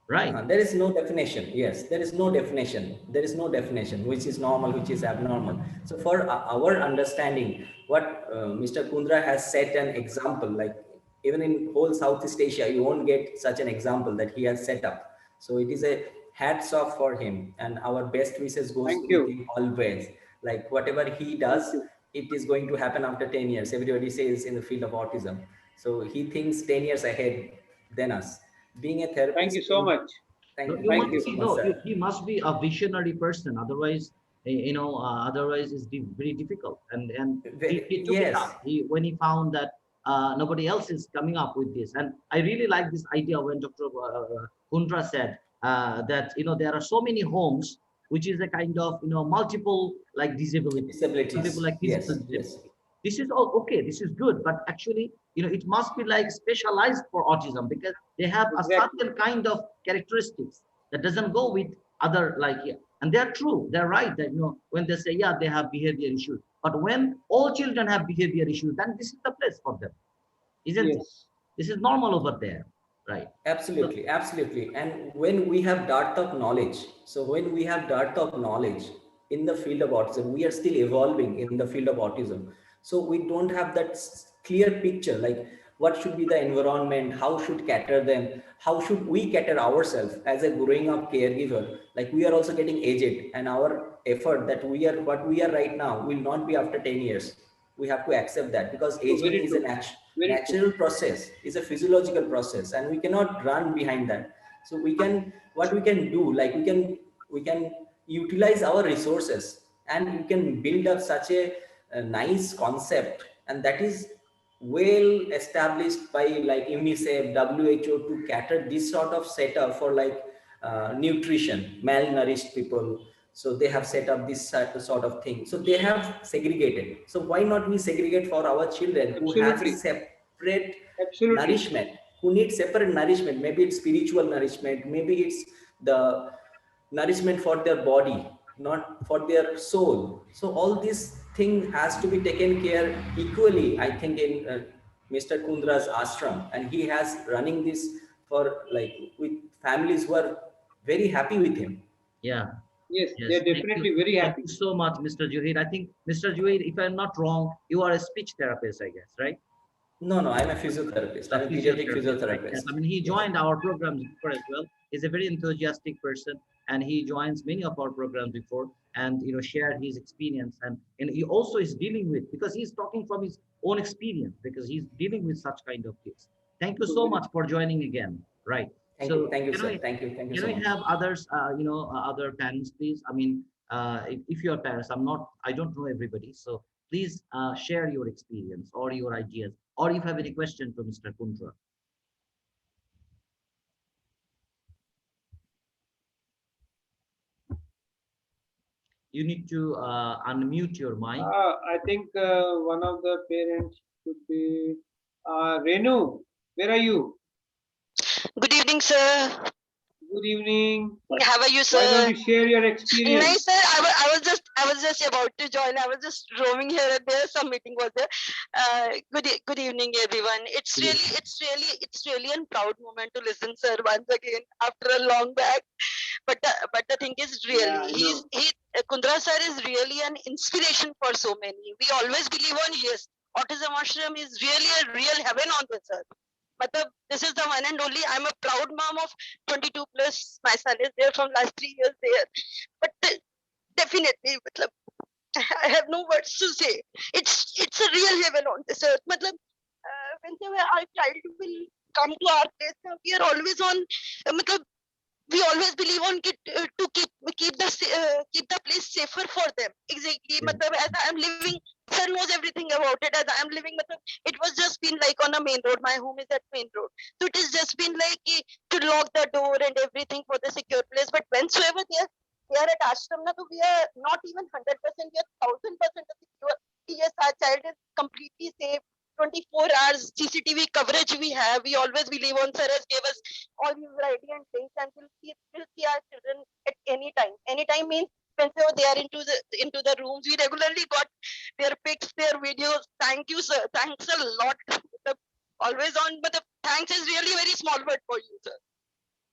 right? There is no definition. Yes, there is no definition. There is no definition which is normal, which is abnormal. So, for our understanding, what Mr. Kundra has set an example, like even in whole Southeast Asia, you won't get such an example that he has set up. So, it is a hats off for him, and our best wishes goes Thank with you. him always. Like whatever he Thank does, you. it is going to happen after 10 years. Everybody says in the field of autism. So he thinks 10 years ahead than us. Being a Thank therapist you so in much. No, thank you Thank so you. much, sir. he must be a visionary person. Otherwise, otherwise it's very difficult. And he took it Yes, up. When he found that nobody else is coming up with this. And I really like this idea when Dr. Kundra said that there are so many homes, which is a kind of multiple like disability. Some people disabilities. like physical Yes, yes, disability. This is all okay. This is good, but actually, it must be like specialized for autism, because they have a Exactly. certain kind of characteristics that doesn't go with other, like, yeah. And they're true, they're right that when they say, yeah, they have behavior issues, but when all children have behavior issues, then this is the place for them, isn't it? Yes. This is normal over there, right? So, absolutely, absolutely. And when we have depth of knowledge, so when we have depth of knowledge in the field of autism, we are still evolving in the field of autism. So we don't have that clear picture, like what should be the environment, how should cater them, how should we cater ourselves as a growing up caregiver. Like we are also getting aged, and our effort that we are what we are right now will not be after 10 years. We have to accept that, because True. aging Very is a true. Very true. natural process, is a physiological process, and we cannot run behind that. So we can, what we can do, like we can utilize our resources, and you can build up such a nice concept, and that is well established by like UNICEF, WHO, to cater this sort of setup for like nutrition, malnourished people. So they have set up this sort of thing. So they have segregated. So why not we segregate for our children who have Absolutely. separate Absolutely. nourishment, who need separate nourishment? Maybe it's spiritual nourishment, maybe it's the nourishment for their body, not for their soul. So all this thing has to be taken care equally, I think, in Mr. Kundra's ashram, and he has running this for like with families who are very happy with him. Yeah. Yes, Yes. they're Thank you. definitely very Thank happy. you so much, Mr. Juhid. I think, Mr. Juhid, if I'm not wrong, you are a speech therapist, I guess, right? No, no, I'm a physiotherapist. A I'm a pediatric physiotherapist, right? Yes. I physiotherapist. mean, he Yes. joined our programs before as well. He's a very enthusiastic person, and he joins many of our programs before, and shared his experience, and he also is dealing with, because he's talking from his own experience, because he's dealing with such kind of kids. Thank you So so very, much for joining again. Right. So Thank you, can sir. we Thank you can so we much. have others, other parents, please? I mean, if you're parents, I don't know everybody, so please share your experience or your ideas, or if you have any question to Mr. Kundra. You need to unmute your mic. I think one of the parents could be Renu. Where are you? Good evening, sir. Good evening. How are you, Why don't sir? you share your Nice, experience? sir. I was just about to join. I was just roaming here and there. Some meeting was there. Good evening, everyone. Good evening. It's really a proud moment to listen, sir, once again after a long back. But the thing is, Yeah, really, I know. Kundra sir is really an inspiration for so many. We always believe on, yes, Autism Ashram is really a real heaven on this earth. Matlab, this is the one and only. I'm a proud mom of 22 plus. My son is there from last 3 years there. But definitely, matlab, I have no words to say. It's a real heaven on this earth. Matlab, whenever our child will come to our place, we are always on. Matlab, we always believe on to keep the place safer for them. Exactly. Yeah. Matlab, as I am living, sir knows everything about it. As I am living, matlab, it was just been like on a main road. My home is at main road, so it has just been like to lock the door and everything for the secure place. But whensoever they are at ashram, na, so we are not even 100%. We are 1000% secure. Yes, our child is completely safe. 24 hours CCTV coverage we have. We always believe on, sir has gave us all these variety and things, and we'll see our children at any time. Any time means whenever they are into the rooms, we regularly got their pics, their videos. Thank you, sir. Thanks a lot. Always on, but the thanks is really very small word for you, sir.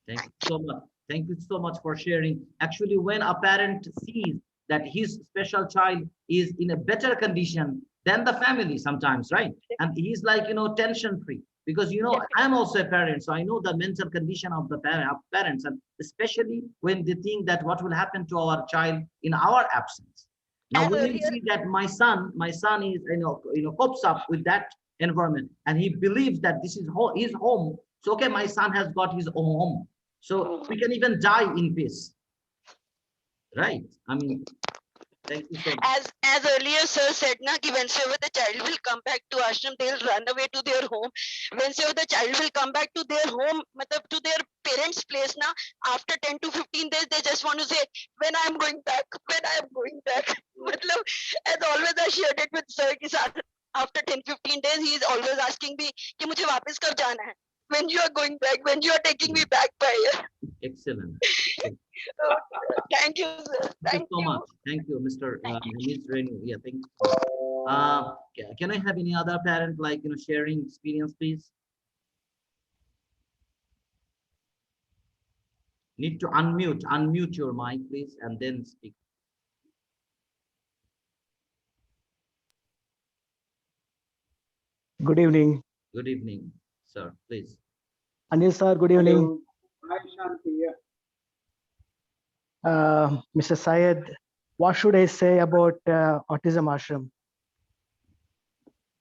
Thank you so much. Thank you so much for sharing. Actually, when a parent sees that his special child is in a better condition than the family sometimes, right? And he's like, tension free. Because, I'm also a parent, so I know the mental condition of the parents, and especially when they think that what will happen to our child in our absence. Now, As when you earlier, see that my son is, copes up with that environment, and he believes that this is his home. So, okay, my son has got his own home. So we can even die in peace, right? I mean, thank you so much. as earlier sir said na ki whenever the child will come back to ashram, they'll run away to their home. Whenever the child will come back to their home, matlab, to their parents place na, after 10 to 15 days they just want to say, when I am going back, when I am going back. Matlab, as always I shared it with sir ki after 10-15 days he is always asking me कि मुझे वापस कब जाना है, when you are going back, when you are taking me back by Excellent. oh, thank you sir, Thank you thank so you. much. Thank you, Mr. Thank Ms. Renu. Yeah, thank you so much. Can I have any other parent like sharing experience, please? Need to unmute your mic, please, and then speak. Good evening. Good evening, sir. Please. Anil sir, good evening. Hello. Hi, Shanti. Yeah. Mr. Syed, what should I say about Autism Ashram?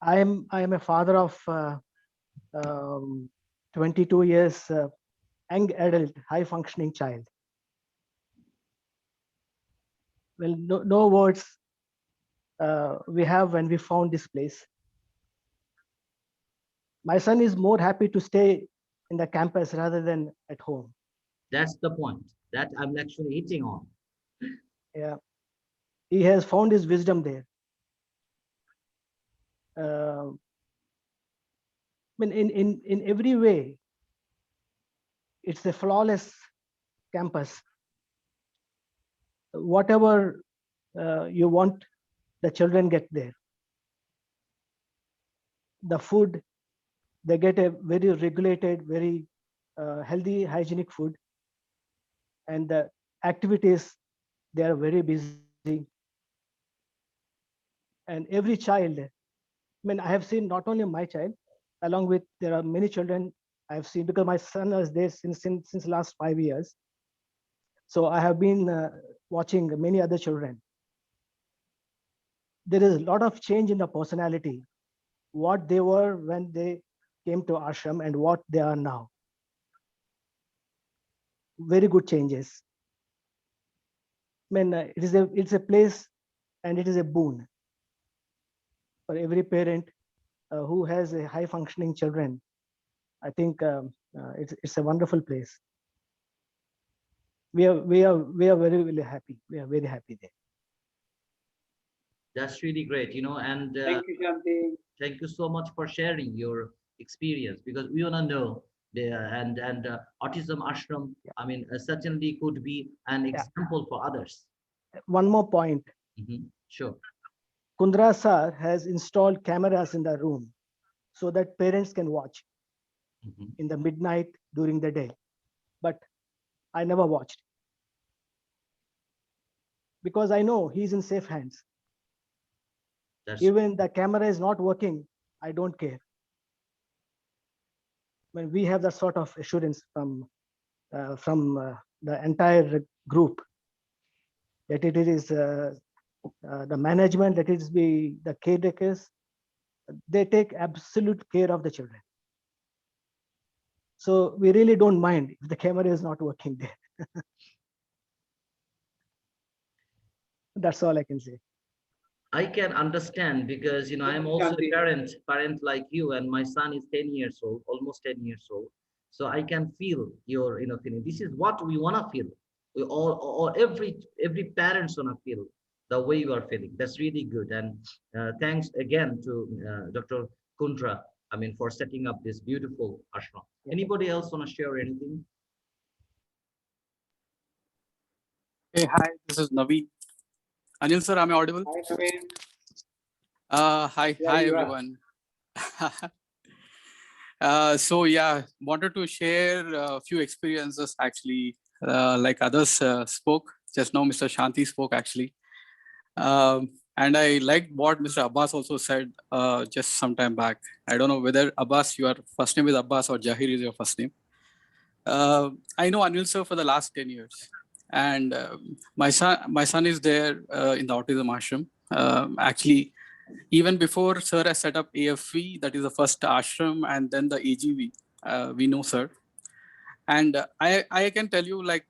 I am a father of 22 years, young adult, high functioning child. well, no words we have when we found this place. My son is more happy to stay in the campus rather than at home. That's the point that I'm actually hitting on. Yeah, he has found his wisdom there. I mean, in every way, it's a flawless campus. Whatever you want, the children get there. The food, they get a very regulated, very healthy, hygienic food. And the activities, they are very busy. And every child, I mean, I have seen not only my child, along with there are many children I have seen, because my son is there since last 5 years. So I have been watching many other children. There is a lot of change in the personality, what they were when they came to ashram and what they are now. Very good changes. I mean, it's a place and it is a boon for every parent who has a high functioning children. I think it's a wonderful place. We are very, very happy. We are very happy there. That's really great, and Thank you, Shanti. thank you so much for sharing your experience, because we want to know the and Autism Ashram. I mean, certainly could be an Yeah. example for others. One more point. Sure. Kundra sir has installed cameras in the room so that parents can watch in the midnight during the day. But I never watched because I know he's in safe hands. That's Even the camera is not working, I don't care. When we have that sort of assurance from the entire group that it is the management, that it is the caretakers, they take absolute care of the children. So we really don't mind if the camera is not working there. That's all I can say. I can understand, because I'm also a parent like you, and my son is 10 years old, almost 10 years old. So I can feel your feeling. This is what we want to feel. We all every parents want to feel the way you are feeling. That's really good. And thanks again to Dr. Kundra, I mean, for setting up this beautiful ashram. Anybody else want to share anything? Hey, hi, this is Naveen. Anil sir, am I audible? Hi, Naveen. Hi, Yeah, hi you are. everyone. So yeah, wanted to share a few experiences actually, like others spoke. Just now, Mr. Shanti spoke actually. And I liked what Mr. Abbas also said just some time back. I don't know whether Abbas, your first name is Abbas or Jahir is your first name. I know Anil sir for the last 10 years. And my son is there in the Autism Ashram. Actually, even before sir has set up AFV, that is the first ashram, and then the AGV, we know sir. And I can tell you, like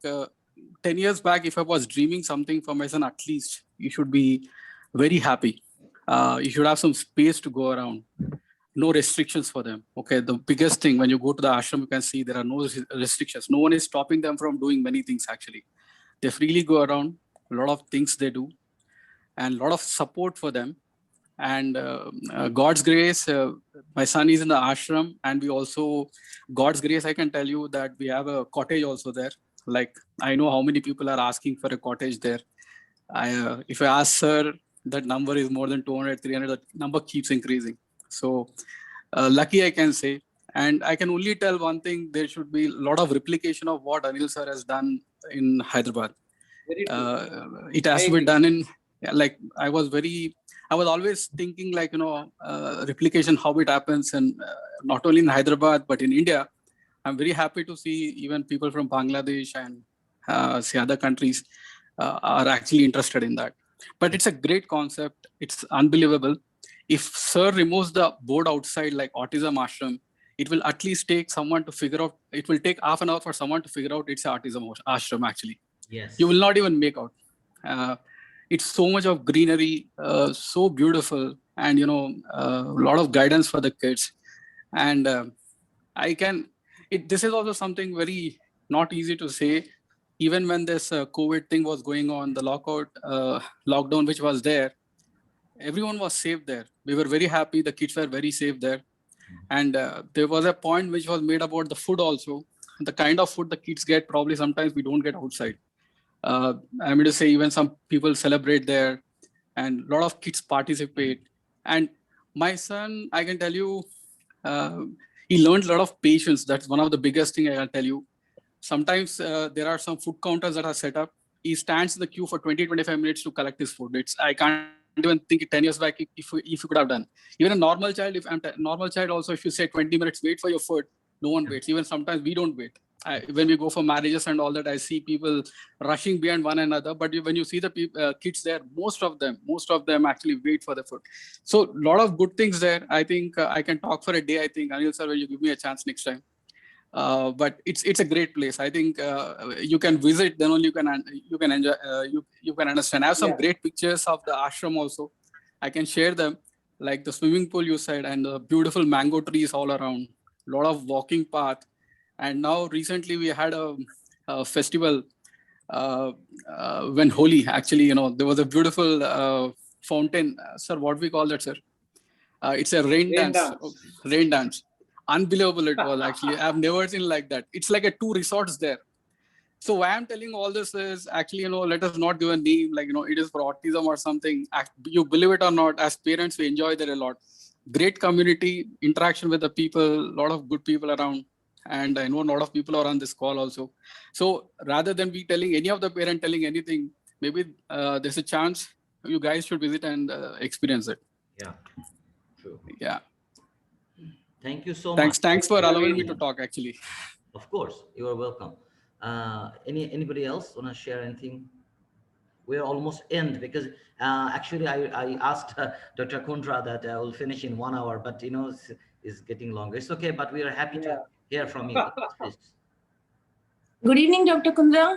10 years back, if I was dreaming something for my son, at least you should be very happy. You should have some space to go around. No restrictions for them. Okay, the biggest thing when you go to the ashram, you can see there are no restrictions. No one is stopping them from doing many things actually. They freely go around, a lot of things they do, and a lot of support for them. And God's grace, my son is in the ashram, and we also, God's grace, I can tell you that we have a cottage also there. Like, I know how many people are asking for a cottage there. If I ask sir, that number is more than 200, 300, the number keeps increasing. So lucky I can say. And I can only tell one thing, there should be a lot of replication of what Anil sir has done in Hyderabad. It has to be done in, like, I was always thinking like, replication, how it happens, and not only in Hyderabad, but in India. I'm very happy to see even people from Bangladesh and say other countries are actually interested in that. But it's a great concept. It's unbelievable. If sir removes the board outside like Autism Ashram, it will at least take someone to figure out, it will take half an hour for someone to figure out it's Autism Ashram actually. Yes. You will not even make out. it's so much of greenery, so beautiful, and a lot of guidance for the kids. And this is also something very not easy to say. Even when this COVID thing was going on, the lockdown which was there, everyone was safe there. We were very happy. The kids were very safe there. And there was a point which was made about the food also. The kind of food the kids get, probably sometimes we don't get outside. I mean to say, even some people celebrate there, and a lot of kids participate. And my son, I can tell you, he learned a lot of patience. That's one of the biggest thing I can tell you. Sometimes there are some food counters that are set up. He stands in the queue for 20-25 minutes to collect his food. I can't even think 10 years back if you could have done. Even a normal child, normal child also, if you say 20 minutes wait for your food, no one waits. Even sometimes we don't wait. When we go for marriages and all that, I see people rushing behind one another. But when you see the kids there, most of them actually wait for the food. So a lot of good things there. I think I can talk for a day. I think, Anil sir, will you give me a chance next time? But it's a great place. I think you can visit, then only you can enjoy. You can understand. I have some great pictures of the ashram also. I can share them, like the swimming pool you said, and the beautiful mango trees all around. A lot of walking path, and now recently we had a festival when Holi. Actually, there was a beautiful fountain. Sir, what we call that, sir? It's a rain dance. Rain dance. Unbelievable it was, actually. I've never seen like that. It's like a 2 resorts there. So why I'm telling all this is actually, let us not give a name like, it is for autism or something. You believe it or not, as parents, we enjoy there a lot. Great community, interaction with the people, a lot of good people around. And I know a lot of people are on this call also. So rather than be telling any of the parent telling anything, maybe there's a chance you guys should visit and experience it. Yeah, true. Yeah. Thank you so much. Thanks for allowing me to talk, actually. Of course, you are welcome. Anybody else want to share anything? We're almost end because actually I asked Dr. Kundra that I will finish in 1 hour, but it's getting longer. It's okay, but we are happy to hear from you. Please. Good evening, Dr. Kundra.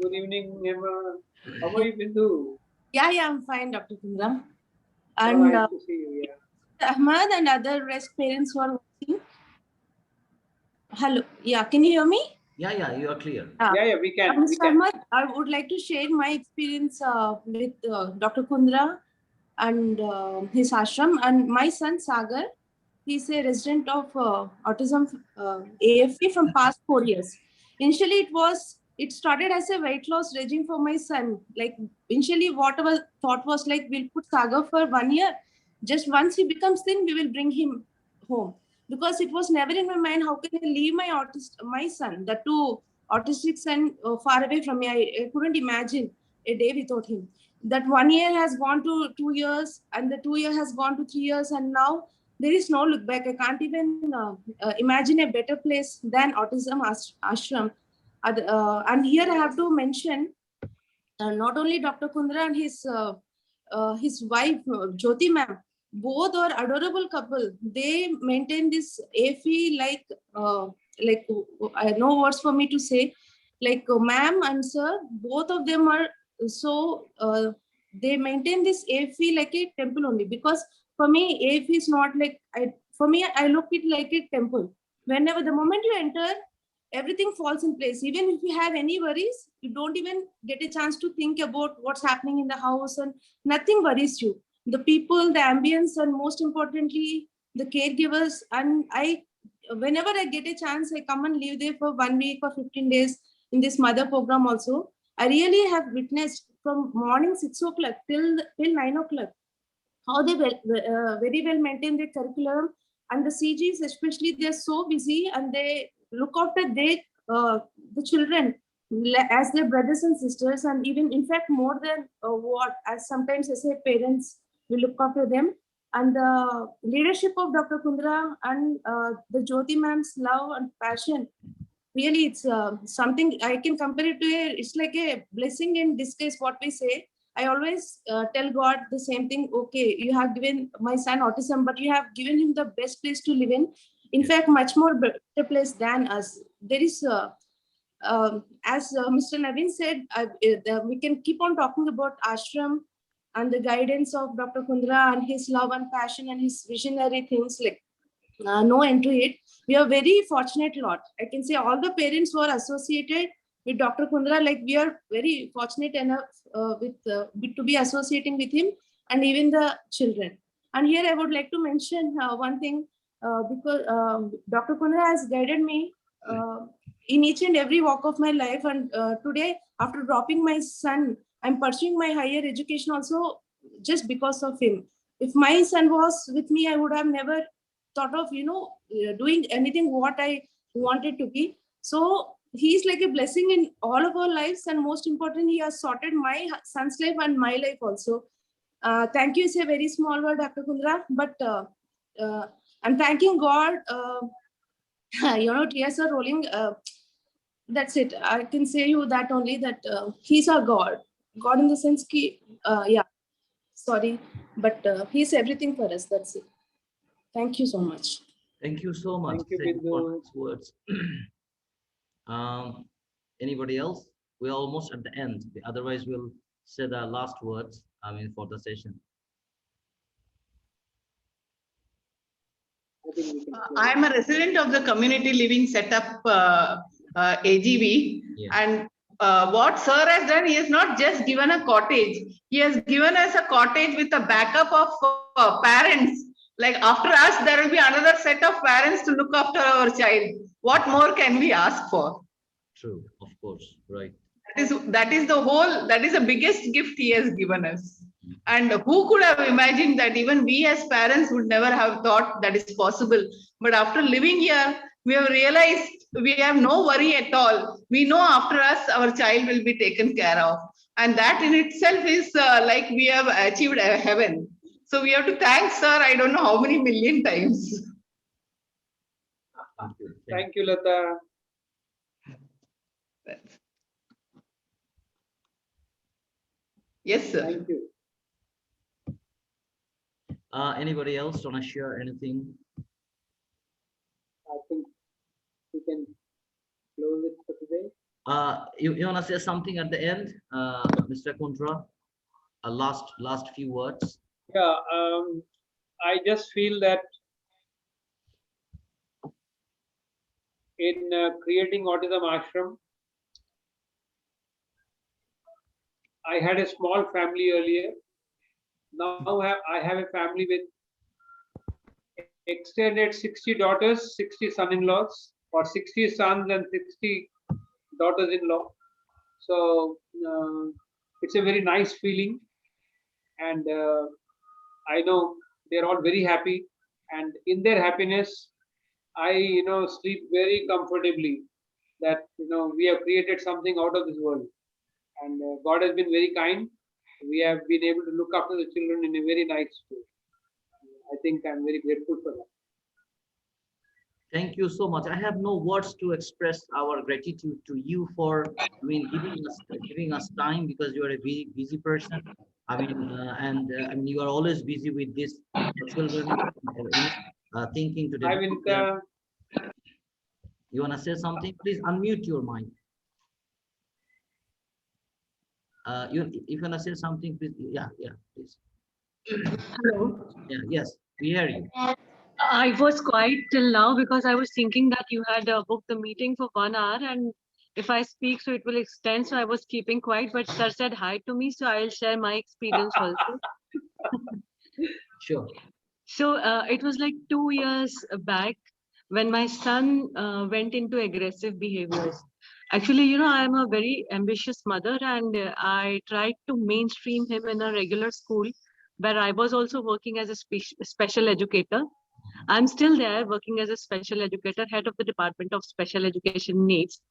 Good evening, Emma. How are you, Bindu? Yeah, I'm fine, Dr. Kundra. So And nice to see you. Ahmad and other rest parents who are watching. Hello. Yeah, can you hear me? Yeah, you are clear. Yeah, we can. Mr. Ahmad, I would like to share my experience with Dr. Kundra and his ashram. And my son, Sagar, he's a resident of Autism AFP from past 4 years. Initially, it started as a weight loss regime for my son. Like initially, whatever thought was like, we'll put Sagar for 1 year. Just once he becomes thin, we will bring him home. Because it was never in my mind, how can I leave my son, the 2 autistic son, far away from me. I couldn't imagine a day without him. That 1 year has gone to 2 years, and the 2 year has gone to 3 years, and now there is no look back. I can't even imagine a better place than Autism Ashram. And here I have to mention not only Dr. Kundra and his wife, Jyoti ma'am, both are adorable couple. They maintain this AFE like I have no words for me to say. Like ma'am and sir, both of them are so they maintain this AFE like a temple only. Because for me, AFE is not like I look it like a temple. Whenever the moment you enter, everything falls in place. Even if you have any worries, you don't even get a chance to think about what's happening in the house, and nothing worries you. The people, the ambience, and most importantly, the caregivers. And whenever I get a chance, I come and live there for 1 week or 15 days in this mother program also. I really have witnessed from morning 6 o'clock till 9 o'clock how they very well maintain their curriculum. And the CGs especially, they're so busy and they look after the children as their brothers and sisters, and even in fact more than what as sometimes I say parents will look after them. And the leadership of Dr. Kundra and the Jyoti ma'am's love and passion, really it's something I can compare it to it's like a blessing in disguise, what we say. I always tell God the same thing. Okay, you have given my son autism, but you have given him the best place to live in. In fact, much more better place than us. There is as Mr. Naveen said, we can keep on talking about ashram and the guidance of Dr. Kundra and his love and passion and his visionary things, like no end to it. We are very fortunate lot. I can say all the parents who are associated with Dr. Kundra, like we are very fortunate enough to be associating with him, and even the children. And here I would like to mention one thing, because Dr. Kundra has guided me in each and every walk of my life. And today, after dropping my son, I'm pursuing my higher education also just because of him. If my son was with me, I would have never thought of doing anything what I wanted to be. So he's like a blessing in all of our lives, and most important, he has sorted my son's life and my life also. Thank you is a very small word, Dr. Kundra, but I'm thanking God. Tears are rolling. That's it. I can say you that only, that he's our God. God in the sense ki, yeah, sorry, but he's everything for us. That's it. Thank you so much. Thank you so much. Thank you, Thank you for Bindu. nice words. Anybody else? We're almost at the end. Otherwise, we'll say the last words, for the session. I think we can I'm a resident of the community living setup AGV, Yeah. and what sir has done, he has not just given a cottage, he has given us a cottage with a backup of parents. Like after us, there will be another set of parents to look after our child. What more can we ask for? True, of course, right. That is the biggest gift he has given us. And who could have imagined that even we as parents would never have thought that is possible. But after living here, we have realized we have no worry at all. We know after us, our child will be taken care of. And that in itself is like we have achieved heaven. So we have to thank sir, I don't know how many million times. Thank you. Thank you, Lata. Yes, sir. Thank you. Anybody else want to share anything? I think we can close it for today. You want to say something at the end, Mr. Kundra? Last few words. Yeah, I just feel that in creating Autism Ashram, I had a small family earlier. Now I have a family with extended 60 daughters, 60 son-in-laws, or 60 sons and 60 daughters-in-law. So it's a very nice feeling, and I know they're all very happy, and in their happiness, I sleep very comfortably. That we have created something out of this world, and God has been very kind. We have been able to look after the children in a very nice way. I think I'm very grateful for that. Thank you so much. I have no words to express our gratitude to you for, giving us time, because you are a very busy person. You are always busy with this children, thinking to Hi, develop Vinita. You want to say something? Please unmute your mic. If you want to say something, please. Yeah, please. Hello. Yeah, yes, we hear you. I was quiet till now because I was thinking that you had booked the meeting for 1 hour, and if I speak, so it will extend. So I was keeping quiet, but sir said hi to me, so I'll share my experience also. Sure. So it was like 2 years back when my son went into aggressive behaviors. Actually, I am a very ambitious mother, and I tried to mainstream him in a regular school where I was also working as a special educator. I'm still there working as a special educator, head of the Department of Special Education Needs.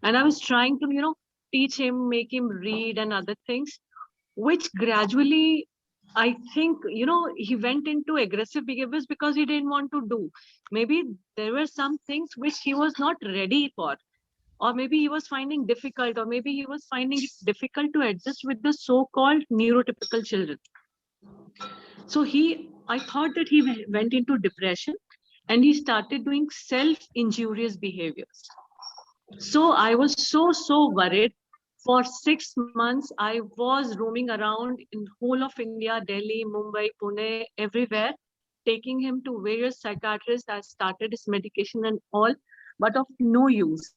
And I was trying to, teach him, make him read and other things, which gradually, I think, he went into aggressive behaviors because he didn't want to do. Maybe there were some things which he was not ready for, or maybe he was finding difficult, or maybe he was finding it difficult to adjust with the so-called neurotypical children. So I thought that he went into depression, and he started doing self-injurious behaviors. So I was so worried. For 6 months, I was roaming around in whole of India, Delhi, Mumbai, Pune, everywhere, taking him to various psychiatrists. I started his medication and all, but of no use.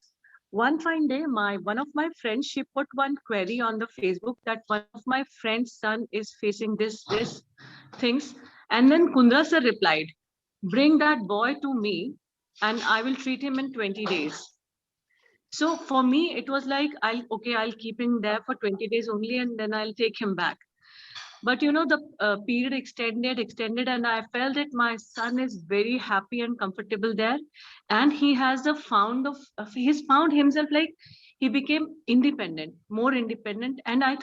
One fine day, one of my friends, she put one query on the Facebook that one of my friend's son is facing this things, and then Kundra sir replied, "Bring that boy to me, and I will treat him in 20 days." So for me, it was like, I'll keep him there for 20 days only, and then I'll take him back. But the period extended, and I felt that my son is very happy and comfortable there, and he has he's found himself, like, he became independent, more independent, and I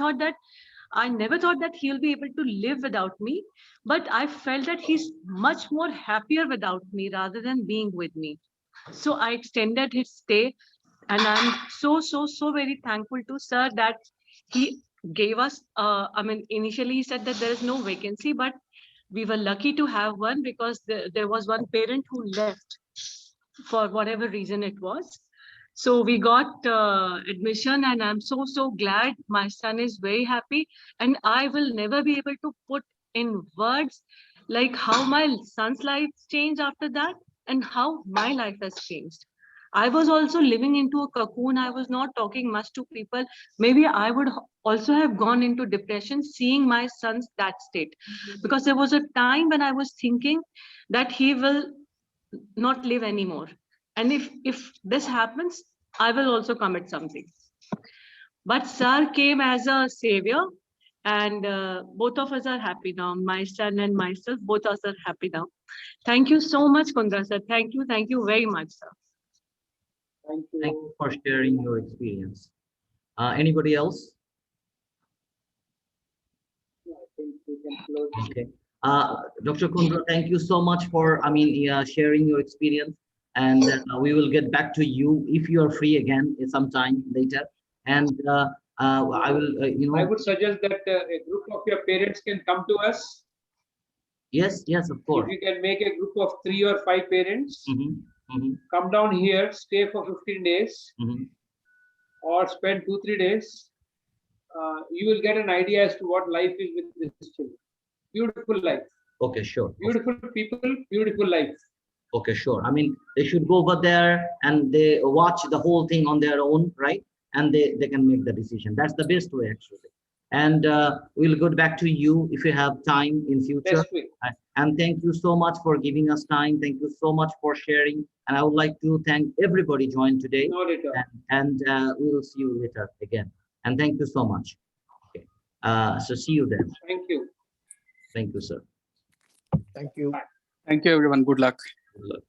never thought that he'll be able to live without me, but I felt that he's much more happier without me rather than being with me. So I extended his stay, and I'm so very thankful to sir that he gave us, initially he said that there is no vacancy, but we were lucky to have one, because there was one parent who left for whatever reason it was. So we got admission, and I'm so glad. My son is very happy, and I will never be able to put in words like how my son's life changed after that, and how my life has changed. I was also living into a cocoon. I was not talking much to people. Maybe I would also have gone into depression seeing my son's that state, because there was a time when I was thinking that he will not live anymore. And if this happens, I will also commit something. But sir came as a savior, and both of us are happy now. My son and myself, both of us are happy now. Thank you so much, Kundra sir. Thank you very much, sir. Thank you. Thank you for sharing your experience. Anybody else? I think we can close. Okay. Dr. Kundra, thank you so much for, sharing your experience. And we will get back to you if you are free again sometime later. And I will, I would suggest that a group of your parents can come to us. Yes, of If course. you can make a group of 3 or 5 parents, come down here, stay for 15 days, or spend 2-3 days, you will get an idea as to what life is with this children. Beautiful life. Okay, sure. Beautiful people, beautiful life. Okay, sure. I mean, they should go over there and they watch the whole thing on their own, right? And they can make the decision. That's the best way, actually. And we'll go back to you if you have time in future. Best way. And thank you so much for giving us time. Thank you so much for sharing. And I would like to thank everybody joined today. No later. And we will see you later again. And thank you so much. Okay. So see you then. Thank you. Thank you, sir. Thank you. Thank you, everyone. Good luck. Good luck.